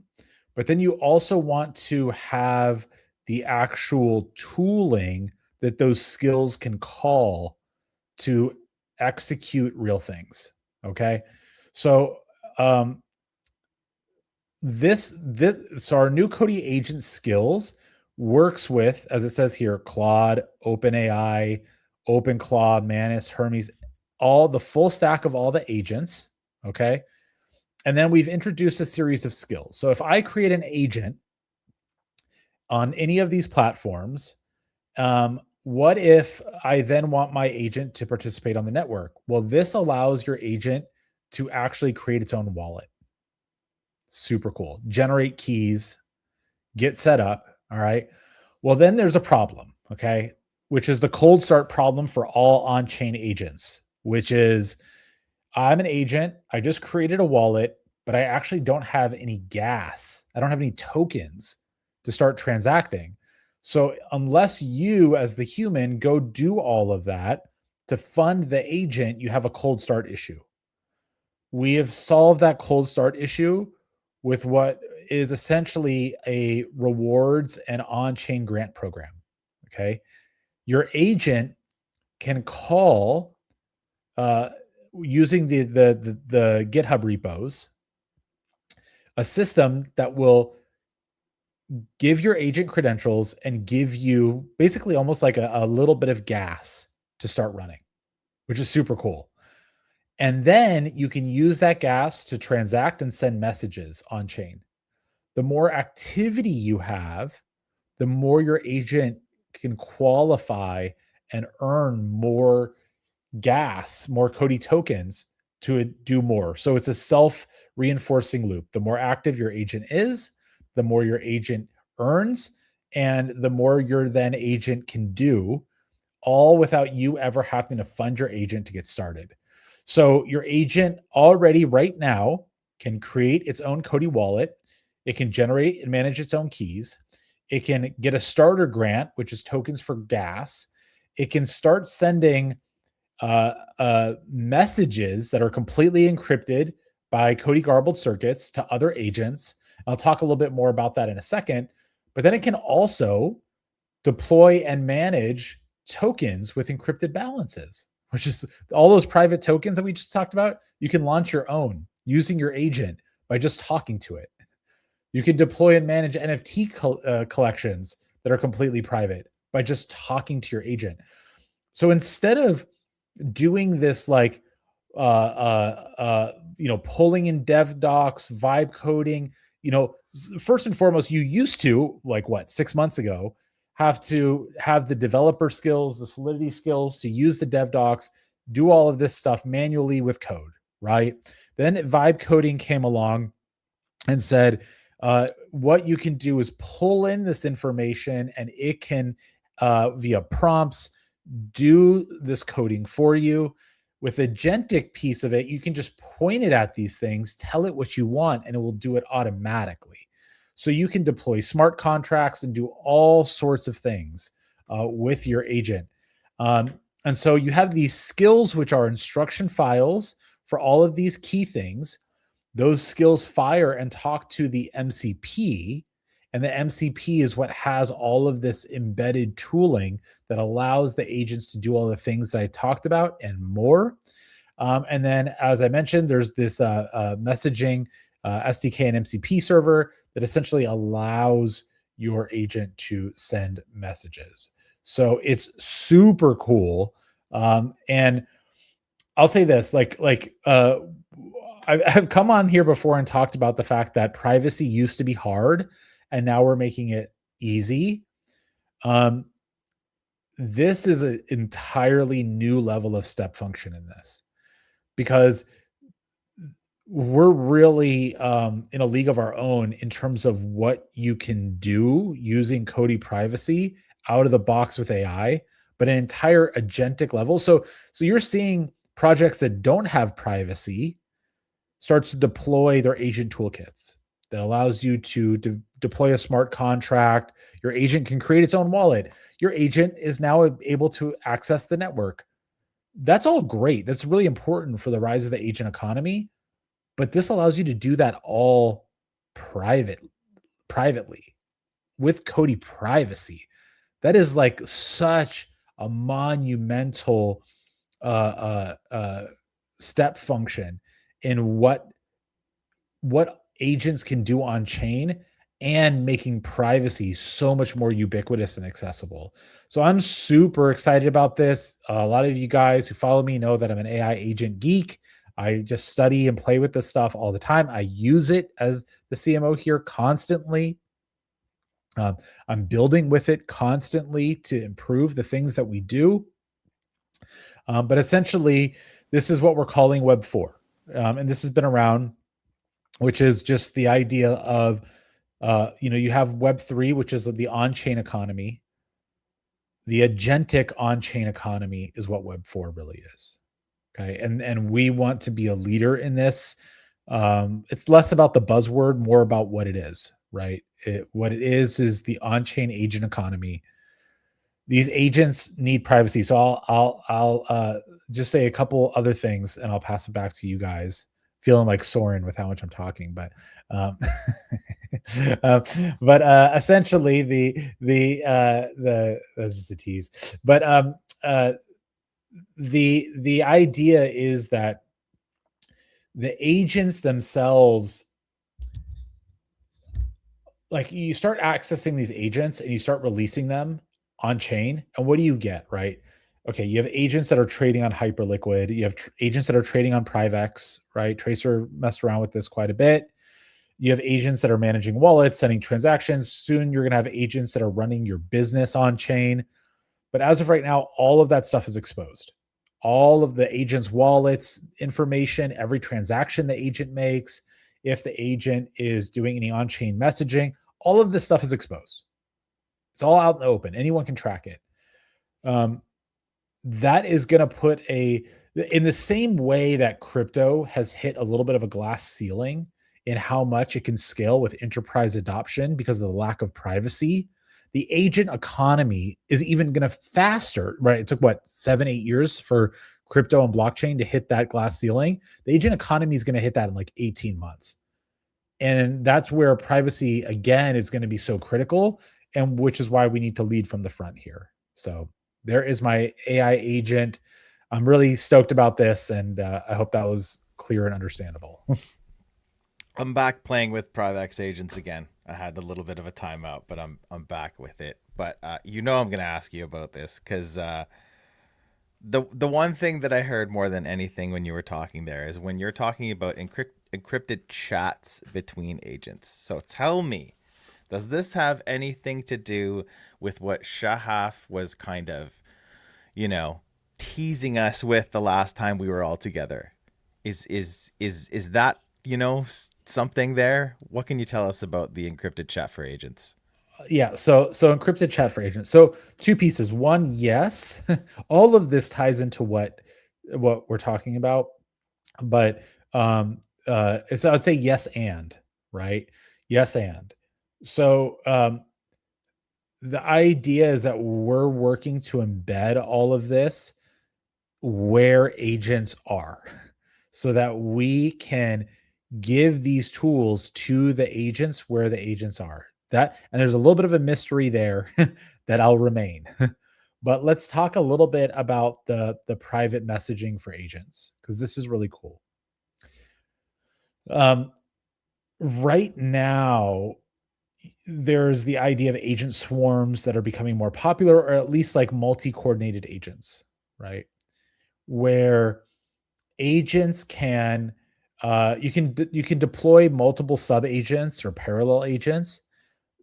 but then you also want to have the actual tooling that those skills can call to execute real things. Okay. So so our new COTI agent skills works with, as it says here, Claude, OpenAI, OpenClaw, Manus, Hermes, all the full stack of all the agents. Okay. And then we've introduced a series of skills. So if I create an agent on any of these platforms, what if I then want my agent to participate on the network? Well, this allows your agent to actually create its own wallet. Super cool. Generate keys, get set up. All right. Well, then there's a problem, okay, which is the cold start problem for all on-chain agents, which is I'm an agent. I just created a wallet, but I actually don't have any gas. I don't have any tokens to start transacting. So unless you, as the human, go do all of that to fund the agent, you have a cold start issue. We have solved that cold start issue with what is essentially a rewards and on-chain grant program. Okay. Your agent can call using the GitHub repos, a system that will give your agent credentials and give you basically almost like a little bit of gas to start running, which is super cool. And then you can use that gas to transact and send messages on chain. The more activity you have, the more your agent can qualify and earn more gas, more COTI tokens to do more. So it's a self-reinforcing loop. The more active your agent is, the more your agent earns, and the more your then agent can do, all without you ever having to fund your agent to get started. So your agent already right now can create its own COTI wallet. It can generate and manage its own keys. It can get a starter grant, which is tokens for gas. It can start sending messages that are completely encrypted by COTI garbled circuits to other agents. I'll talk a little bit more about that in a second. But then it can also deploy and manage tokens with encrypted balances, which is all those private tokens that we just talked about. You can launch your own using your agent by just talking to it. You can deploy and manage NFT collections that are completely private by just talking to your agent. So instead of doing this like pulling in dev docs, vibe coding, first and foremost, you used to, like 6 months ago, have to have the developer skills, the Solidity skills to use the dev docs, do all of this stuff manually with code, right? Then vibe coding came along and said, what you can do is pull in this information and it can, via prompts, do this coding for you. With the agentic piece of it, you can just point it at these things, tell it what you want, and it will do it automatically. So you can deploy smart contracts and do all sorts of things with your agent. And so you have these skills, which are instruction files for all of these key things, those skills fire and talk to the MCP, and the MCP is what has all of this embedded tooling that allows the agents to do all the things that I talked about and more. And then, as I mentioned, there's this messaging SDK and MCP server that essentially allows your agent to send messages. So it's super cool. And I'll say this, I've come on here before and talked about the fact that privacy used to be hard, and now we're making it easy. This is an entirely new level of step function in this, because we're really in a league of our own in terms of what you can do using COTI privacy out of the box with AI, but an entire agentic level. So you're seeing projects that don't have privacy start to deploy their agent toolkits that allows you to deploy a smart contract. Your agent can create its own wallet. Your agent is now able to access the network. That's all great. That's really important for the rise of the agent economy. But this allows you to do that all privately with COTI privacy. That is like such a monumental step function in what agents can do on chain, and making privacy so much more ubiquitous and accessible. So I'm super excited about this. A lot of you guys who follow me know that I'm an AI agent geek. I just study and play with this stuff all the time. I use it as the CMO here constantly. I'm building with it constantly to improve the things that we do. But essentially, this is what we're calling Web 4. And this has been around, which is just the idea of, you have Web 3, which is the on-chain economy. The agentic on-chain economy is what Web 4 really is. Okay. And we want to be a leader in this. It's less about the buzzword, more about what it is, right? What it is the on-chain agent economy. These agents need privacy. So I'll just say a couple other things, and I'll pass it back to you guys. Feeling like Soren with how much I'm talking, but essentially that's just a tease. But the idea is that the agents themselves, like, you start accessing these agents and you start releasing them on chain, and what do you get, right? Okay, you have agents that are trading on Hyperliquid. You have agents that are trading on Privex, right? Tracer messed around with this quite a bit. You have agents that are managing wallets, sending transactions. Soon you're going to have agents that are running your business on chain. But as of right now, all of that stuff is exposed. All of the agent's wallets, information, every transaction the agent makes, if the agent is doing any on-chain messaging, all of this stuff is exposed. It's all out in the open. Anyone can track it. That is going to put in the same way that crypto has hit a little bit of a glass ceiling in how much it can scale with enterprise adoption because of the lack of privacy. The agent economy is even going to faster, right? It took 7-8 years for crypto and blockchain to hit that glass ceiling. The agent economy is going to hit that in like 18 months. And that's where privacy again is going to be so critical, and which is why we need to lead from the front here. So there is my AI agent. I'm really stoked about this, and I hope that was clear and understandable. I'm back playing with Privex agents again. I had a little bit of a timeout, but I'm back with it. But I'm going to ask you about this because the one thing that I heard more than anything when you were talking there is when you're talking about encrypted chats between agents. So tell me, does this have anything to do with what Shahaf was kind of, teasing us with the last time we were all together? Is that, something there? What can you tell us about the encrypted chat for agents? Yeah, so encrypted chat for agents. So two pieces. One, yes, all of this ties into what we're talking about, but so I'd say yes and, right? Yes and. So the idea is that we're working to embed all of this where agents are. so that we can give these tools to the agents where the agents are. And there's a little bit of a mystery there that I'll remain. But let's talk a little bit about the private messaging for agents, because this is really cool. Right now, there's the idea of agent swarms that are becoming more popular, or at least like multi-coordinated agents, right? Where agents can you can deploy multiple sub agents or parallel agents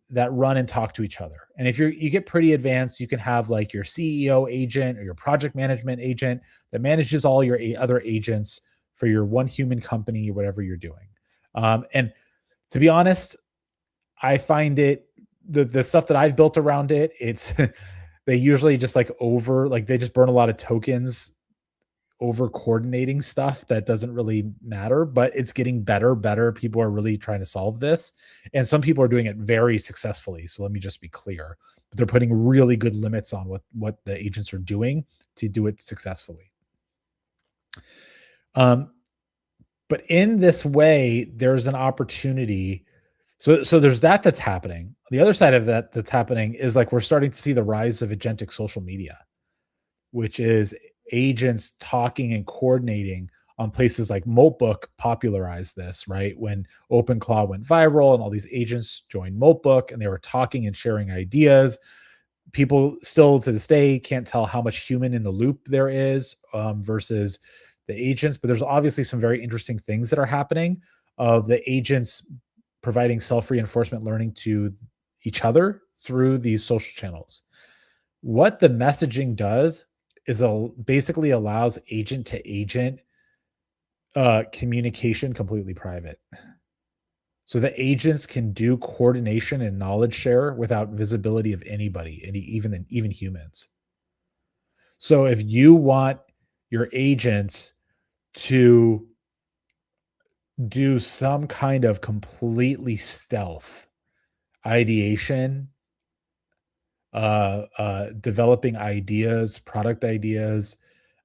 that run and talk to each other. And if you get pretty advanced, you can have like your CEO agent or your project management agent that manages all your other agents for your one human company or whatever you're doing. And to be honest, I find the stuff that I've built around it's they usually just like they just burn a lot of tokens over coordinating stuff that doesn't really matter, but it's getting better. People are really trying to solve this. And some people are doing it very successfully. So let me just be clear. But they're putting really good limits on what the agents are doing to do it successfully. But in this way, there's an opportunity. So there's that's happening. The other side of that's happening is like we're starting to see the rise of agentic social media, which is agents talking and coordinating on places like Moltbook popularized this, right? When OpenClaw went viral and all these agents joined Moltbook and they were talking and sharing ideas. People still to this day can't tell how much human in the loop there is versus the agents, but there's obviously some very interesting things that are happening of the agents providing self-reinforcement learning to each other through these social channels. What the messaging does is basically allows agent to agent communication completely private. So the agents can do coordination and knowledge share without visibility of anybody, even humans. So if you want your agents to do some kind of completely stealth ideation, developing ideas, product ideas,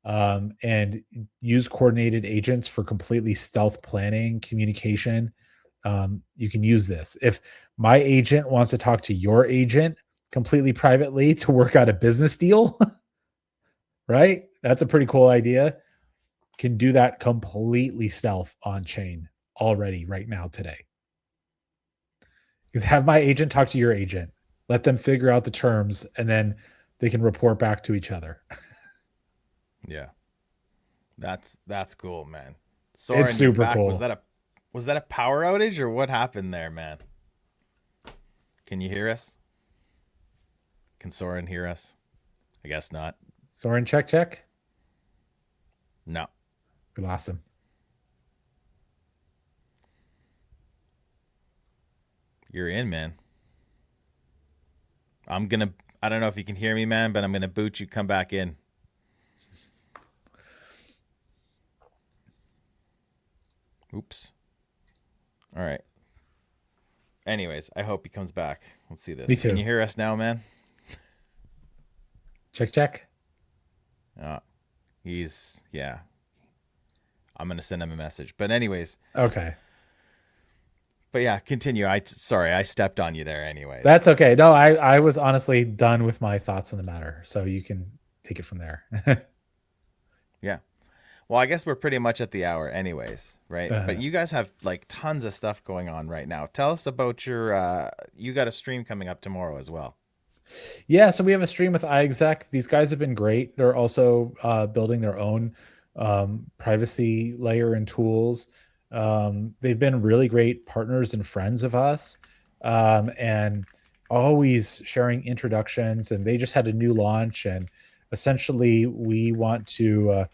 and use coordinated agents for completely stealth planning, communication, you can use this. If my agent wants to talk to your agent completely privately to work out a business deal, right? That's a pretty cool idea. Can do that completely stealth on chain already right now today. Because have my agent talk to your agent, let them figure out the terms, and then they can report back to each other. Yeah, that's cool, man. Soren, it's super cool. Was that a power outage or what happened there, man? Can you hear us? Can Soren hear us? I guess not. Soren, check. No, we lost him. You're in, man. I don't know if you can hear me, man, but I'm gonna boot you. Come back in. Oops. All right. Anyways, I hope he comes back. Let's see this. Me too. Can you hear us now, man? Check. Yeah. I'm gonna send him a message. But anyways. Okay. But yeah, continue. Sorry, I stepped on you there anyways. That's okay. No, I was honestly done with my thoughts on the matter. So you can take it from there. Yeah. Well, I guess we're pretty much at the hour anyways, right? But you guys have like tons of stuff going on right now. Tell us about your, you got a stream coming up tomorrow as well. Yeah, so we have a stream with iExec. These guys have been great. They're also building their own privacy layer and tools. They've been really great partners and friends of us, and always sharing introductions. And they just had a new launch, and essentially we want to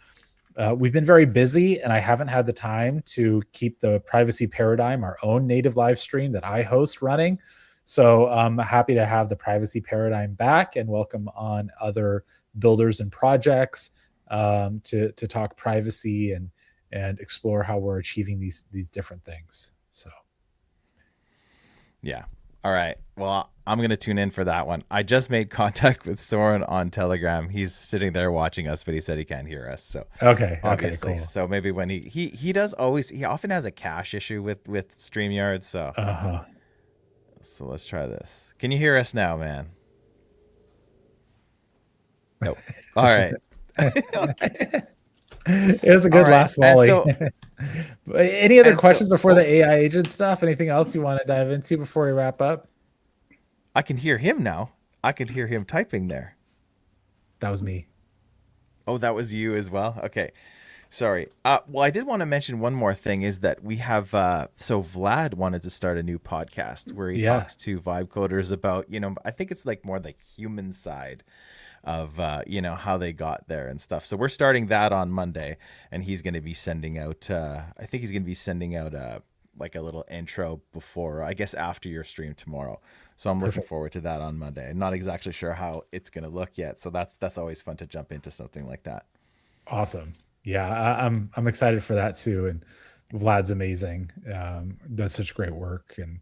we've been very busy, and I haven't had the time to keep the Privacy Paradigm, our own native live stream that I host, running. So I'm happy to have the Privacy Paradigm back and welcome on other builders and projects to talk privacy and explore how we're achieving these different things. So, yeah, All right. Well, I'm going to tune in for that one. I just made contact with Soren on Telegram. He's sitting there watching us, but he said he can't hear us. So Okay, obviously, cool. so maybe when he often has a cache issue with StreamYard. So so let's try this. Can you hear us now, man? Nope. All right. Okay. It was a All good right. last volley. So, any other questions before the AI agent stuff? Anything else you want to dive into before we wrap up? I can hear him now. I could hear him typing there. That was me. Oh, that was you as well? Okay. Sorry. Well, I did want to mention one more thing is that we have, so Vlad wanted to start a new podcast where he talks to vibe coders about, I think it's like more the human side of, how they got there and stuff. So we're starting that on Monday, and he's going to be sending out, I think he's going to be sending out like a little intro before, I guess after your stream tomorrow. So I'm looking forward to that on Monday. I'm not exactly sure how it's going to look yet. So that's always fun to jump into something like that. Awesome. Yeah, I'm excited for that too. And Vlad's amazing. Does such great work and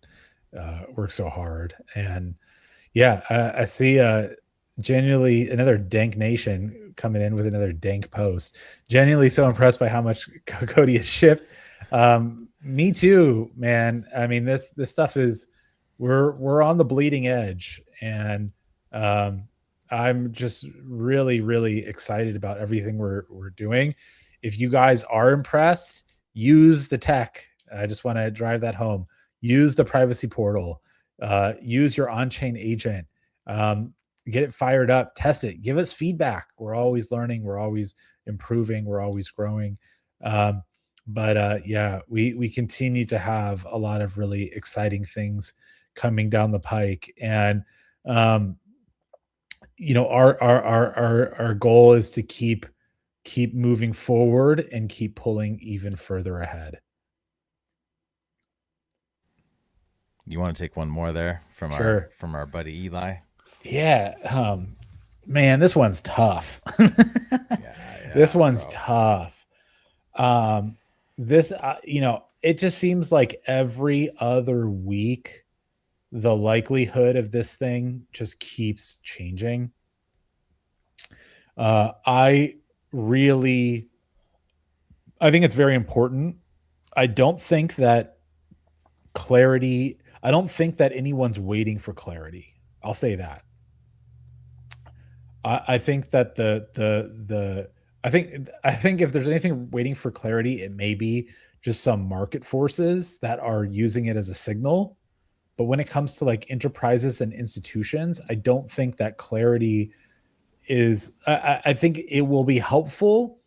works so hard. And yeah, I see genuinely another Dank Nation coming in with another dank post. Genuinely so impressed by how much COTI has shipped. Me too, man. I mean, this stuff is we're on the bleeding edge, and I'm just really, really excited about everything we're doing. If you guys are impressed, use the tech. I just want to drive that home. Use the privacy portal. Use your on-chain agent. Get it fired up. Test it. Give us feedback. We're always learning. We're always improving. We're always growing. But yeah, we continue to have a lot of really exciting things coming down the pike, and our goal is to keep moving forward and keep pulling even further ahead. You want to take one more there from our buddy Eli? Yeah, man, this one's tough. This one's tough. This it just seems like every other week the likelihood of this thing just keeps changing. I think it's very important. I don't think that anyone's waiting for clarity. I'll say that. I think that I think if there's anything waiting for clarity, it may be just some market forces that are using it as a signal. But when it comes to like enterprises and institutions, I don't think that clarity is, I think it will be helpful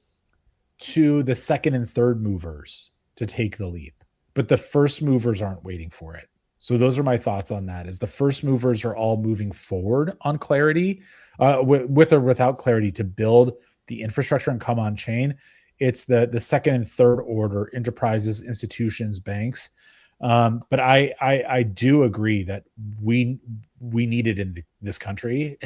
to the second and third movers to take the leap, but the first movers aren't waiting for it. So those are my thoughts on that. Is the first movers are all moving forward on clarity, with or without clarity, to build the infrastructure and come on chain. It's the second and third order enterprises, institutions, banks. But I do agree that we need it in this country.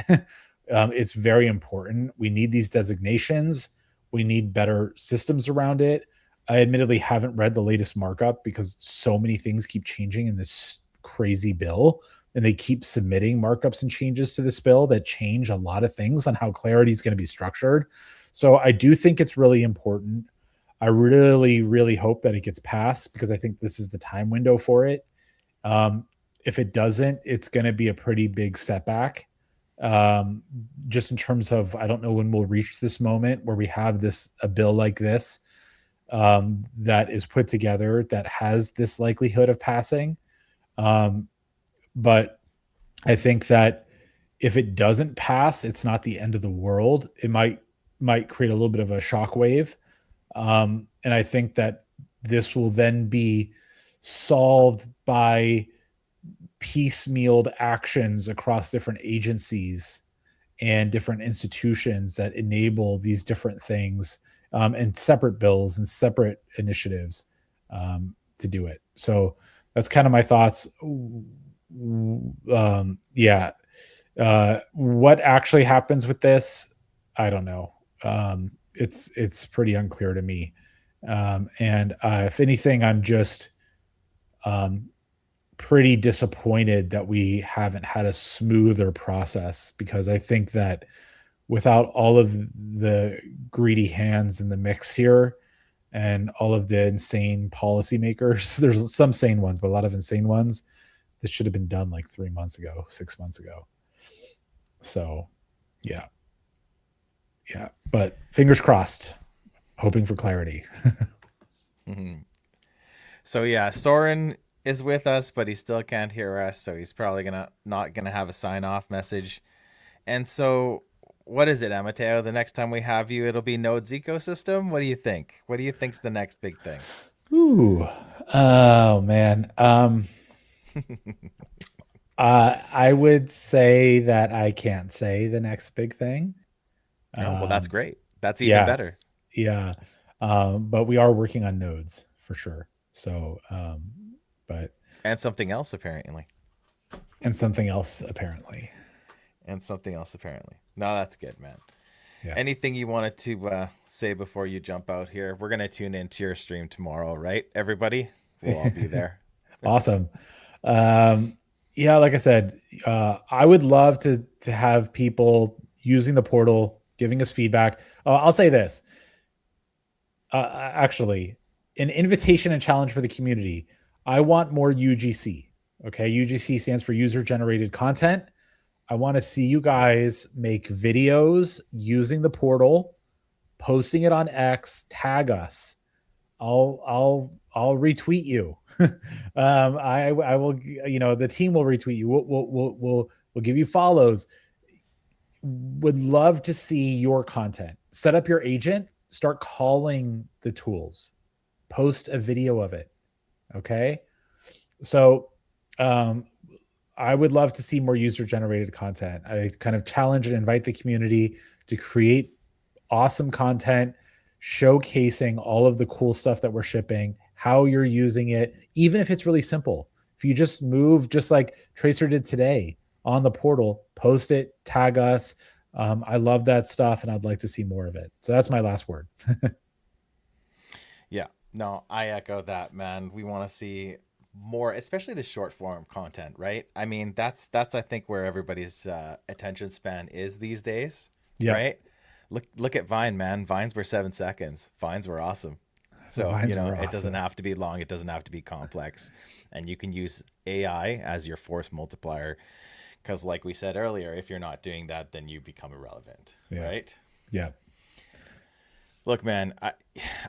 It's very important. We need these designations. We need better systems around it. I admittedly haven't read the latest markup because so many things keep changing in this crazy bill, and they keep submitting markups and changes to this bill that change a lot of things on how clarity is going to be structured. So I do think it's really important. I really, really hope that it gets passed because I think this is the time window for it. If it doesn't, it's going to be a pretty big setback. Just in terms of, I don't know when we'll reach this moment where we have a bill like this that is put together that has this likelihood of passing. But I think that if it doesn't pass, it's not the end of the world. It might create a little bit of a shockwave. And I think that this will then be solved by piecemealed actions across different agencies and different institutions that enable these different things, and separate bills and separate initiatives to do it. So that's kind of my thoughts. What actually happens with this, I don't know. It's pretty unclear to me. And if anything, I'm just pretty disappointed that we haven't had a smoother process, because I think that without all of the greedy hands in the mix here and all of the insane policymakers, there's some sane ones, but a lot of insane ones, this should have been done like 3 months ago, 6 months ago. So yeah. But fingers crossed, hoping for clarity. Mm-hmm. So yeah, Soren is with us, but he still can't hear us, so he's probably not gonna have a sign-off message. And so what is it, Amateo? The next time we have you, it'll be Node's ecosystem? What do you think? What do you think's the next big thing? Ooh. Oh man. I would say that I can't say the next big thing. Well, that's great. That's even better. Yeah. But we are working on nodes for sure. So, and something else apparently. No, that's good, man. Yeah. Anything you wanted to say before you jump out here? We're going to tune into your stream tomorrow, right? Everybody, we'll all be there. Awesome. Yeah, like I said, I would love to have people using the portal, giving us feedback. I'll say this. Actually, an invitation and challenge for the community. I want more UGC. Okay, UGC stands for user-generated content. I want to see you guys make videos using the portal, posting it on X, tag us. I'll retweet you. I will, the team will retweet you. We'll give you follows. Would love to see your content. Set up your agent, start calling the tools, post a video of it. Okay. So, I would love to see more user-generated content. I kind of challenge and invite the community to create awesome content, showcasing all of the cool stuff that we're shipping, how you're using it, even if it's really simple. If you just move, just like Tracer did today on the portal, post it, tag us. I love that stuff, and I'd like to see more of it. So that's my last word. Yeah, no, I echo that, man. We want to see more, especially the short form content, right? I mean, that's I think where everybody's attention span is these days, right? Look at Vine, man. Vines were 7 seconds. Vines were awesome. So it doesn't have to be long. It doesn't have to be complex, and you can use AI as your force multiplier. Because, like we said earlier, if you're not doing that, then you become irrelevant, right? Yeah. Look, man,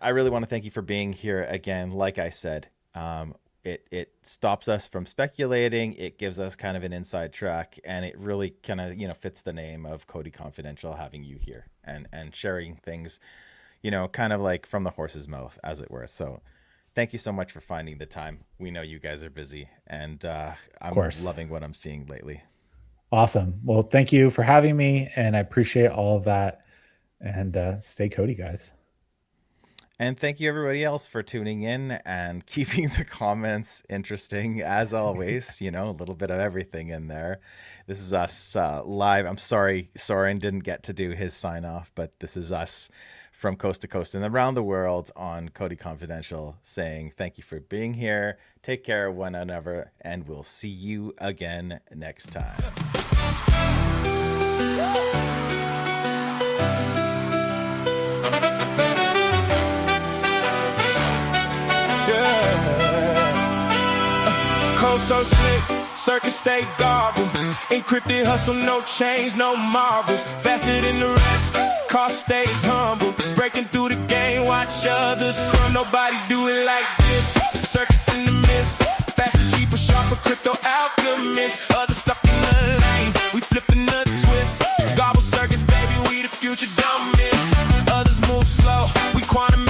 I really want to thank you for being here again. Like I said, it stops us from speculating. It gives us kind of an inside track, and it really kind of, fits the name of COTI Confidential, having you here and sharing things, kind of like from the horse's mouth, as it were. So thank you so much for finding the time. We know you guys are busy, and I'm loving what I'm seeing lately. Awesome. Well, thank you for having me, and I appreciate all of that. And stay COTI, guys. And thank you, everybody else, for tuning in and keeping the comments interesting, as always. A little bit of everything in there. This is us live. I'm sorry Soren didn't get to do his sign-off, but this is us from coast to coast and around the world on COTI Confidential, saying thank you for being here. Take care of one another, and we'll see you again next time. Code so slick, circus stay garbled. Encrypted hustle, no chains, no marbles. Faster than the rest, cost stays humble. Breaking through the game, watch others crumb. Nobody do it like this. Circuits in the mist, faster, cheaper, sharper, crypto alchemist. Others stuck in the lane, we flipping the twist. Gobble circus, baby, we the future, don't miss. Others move slow, we quantum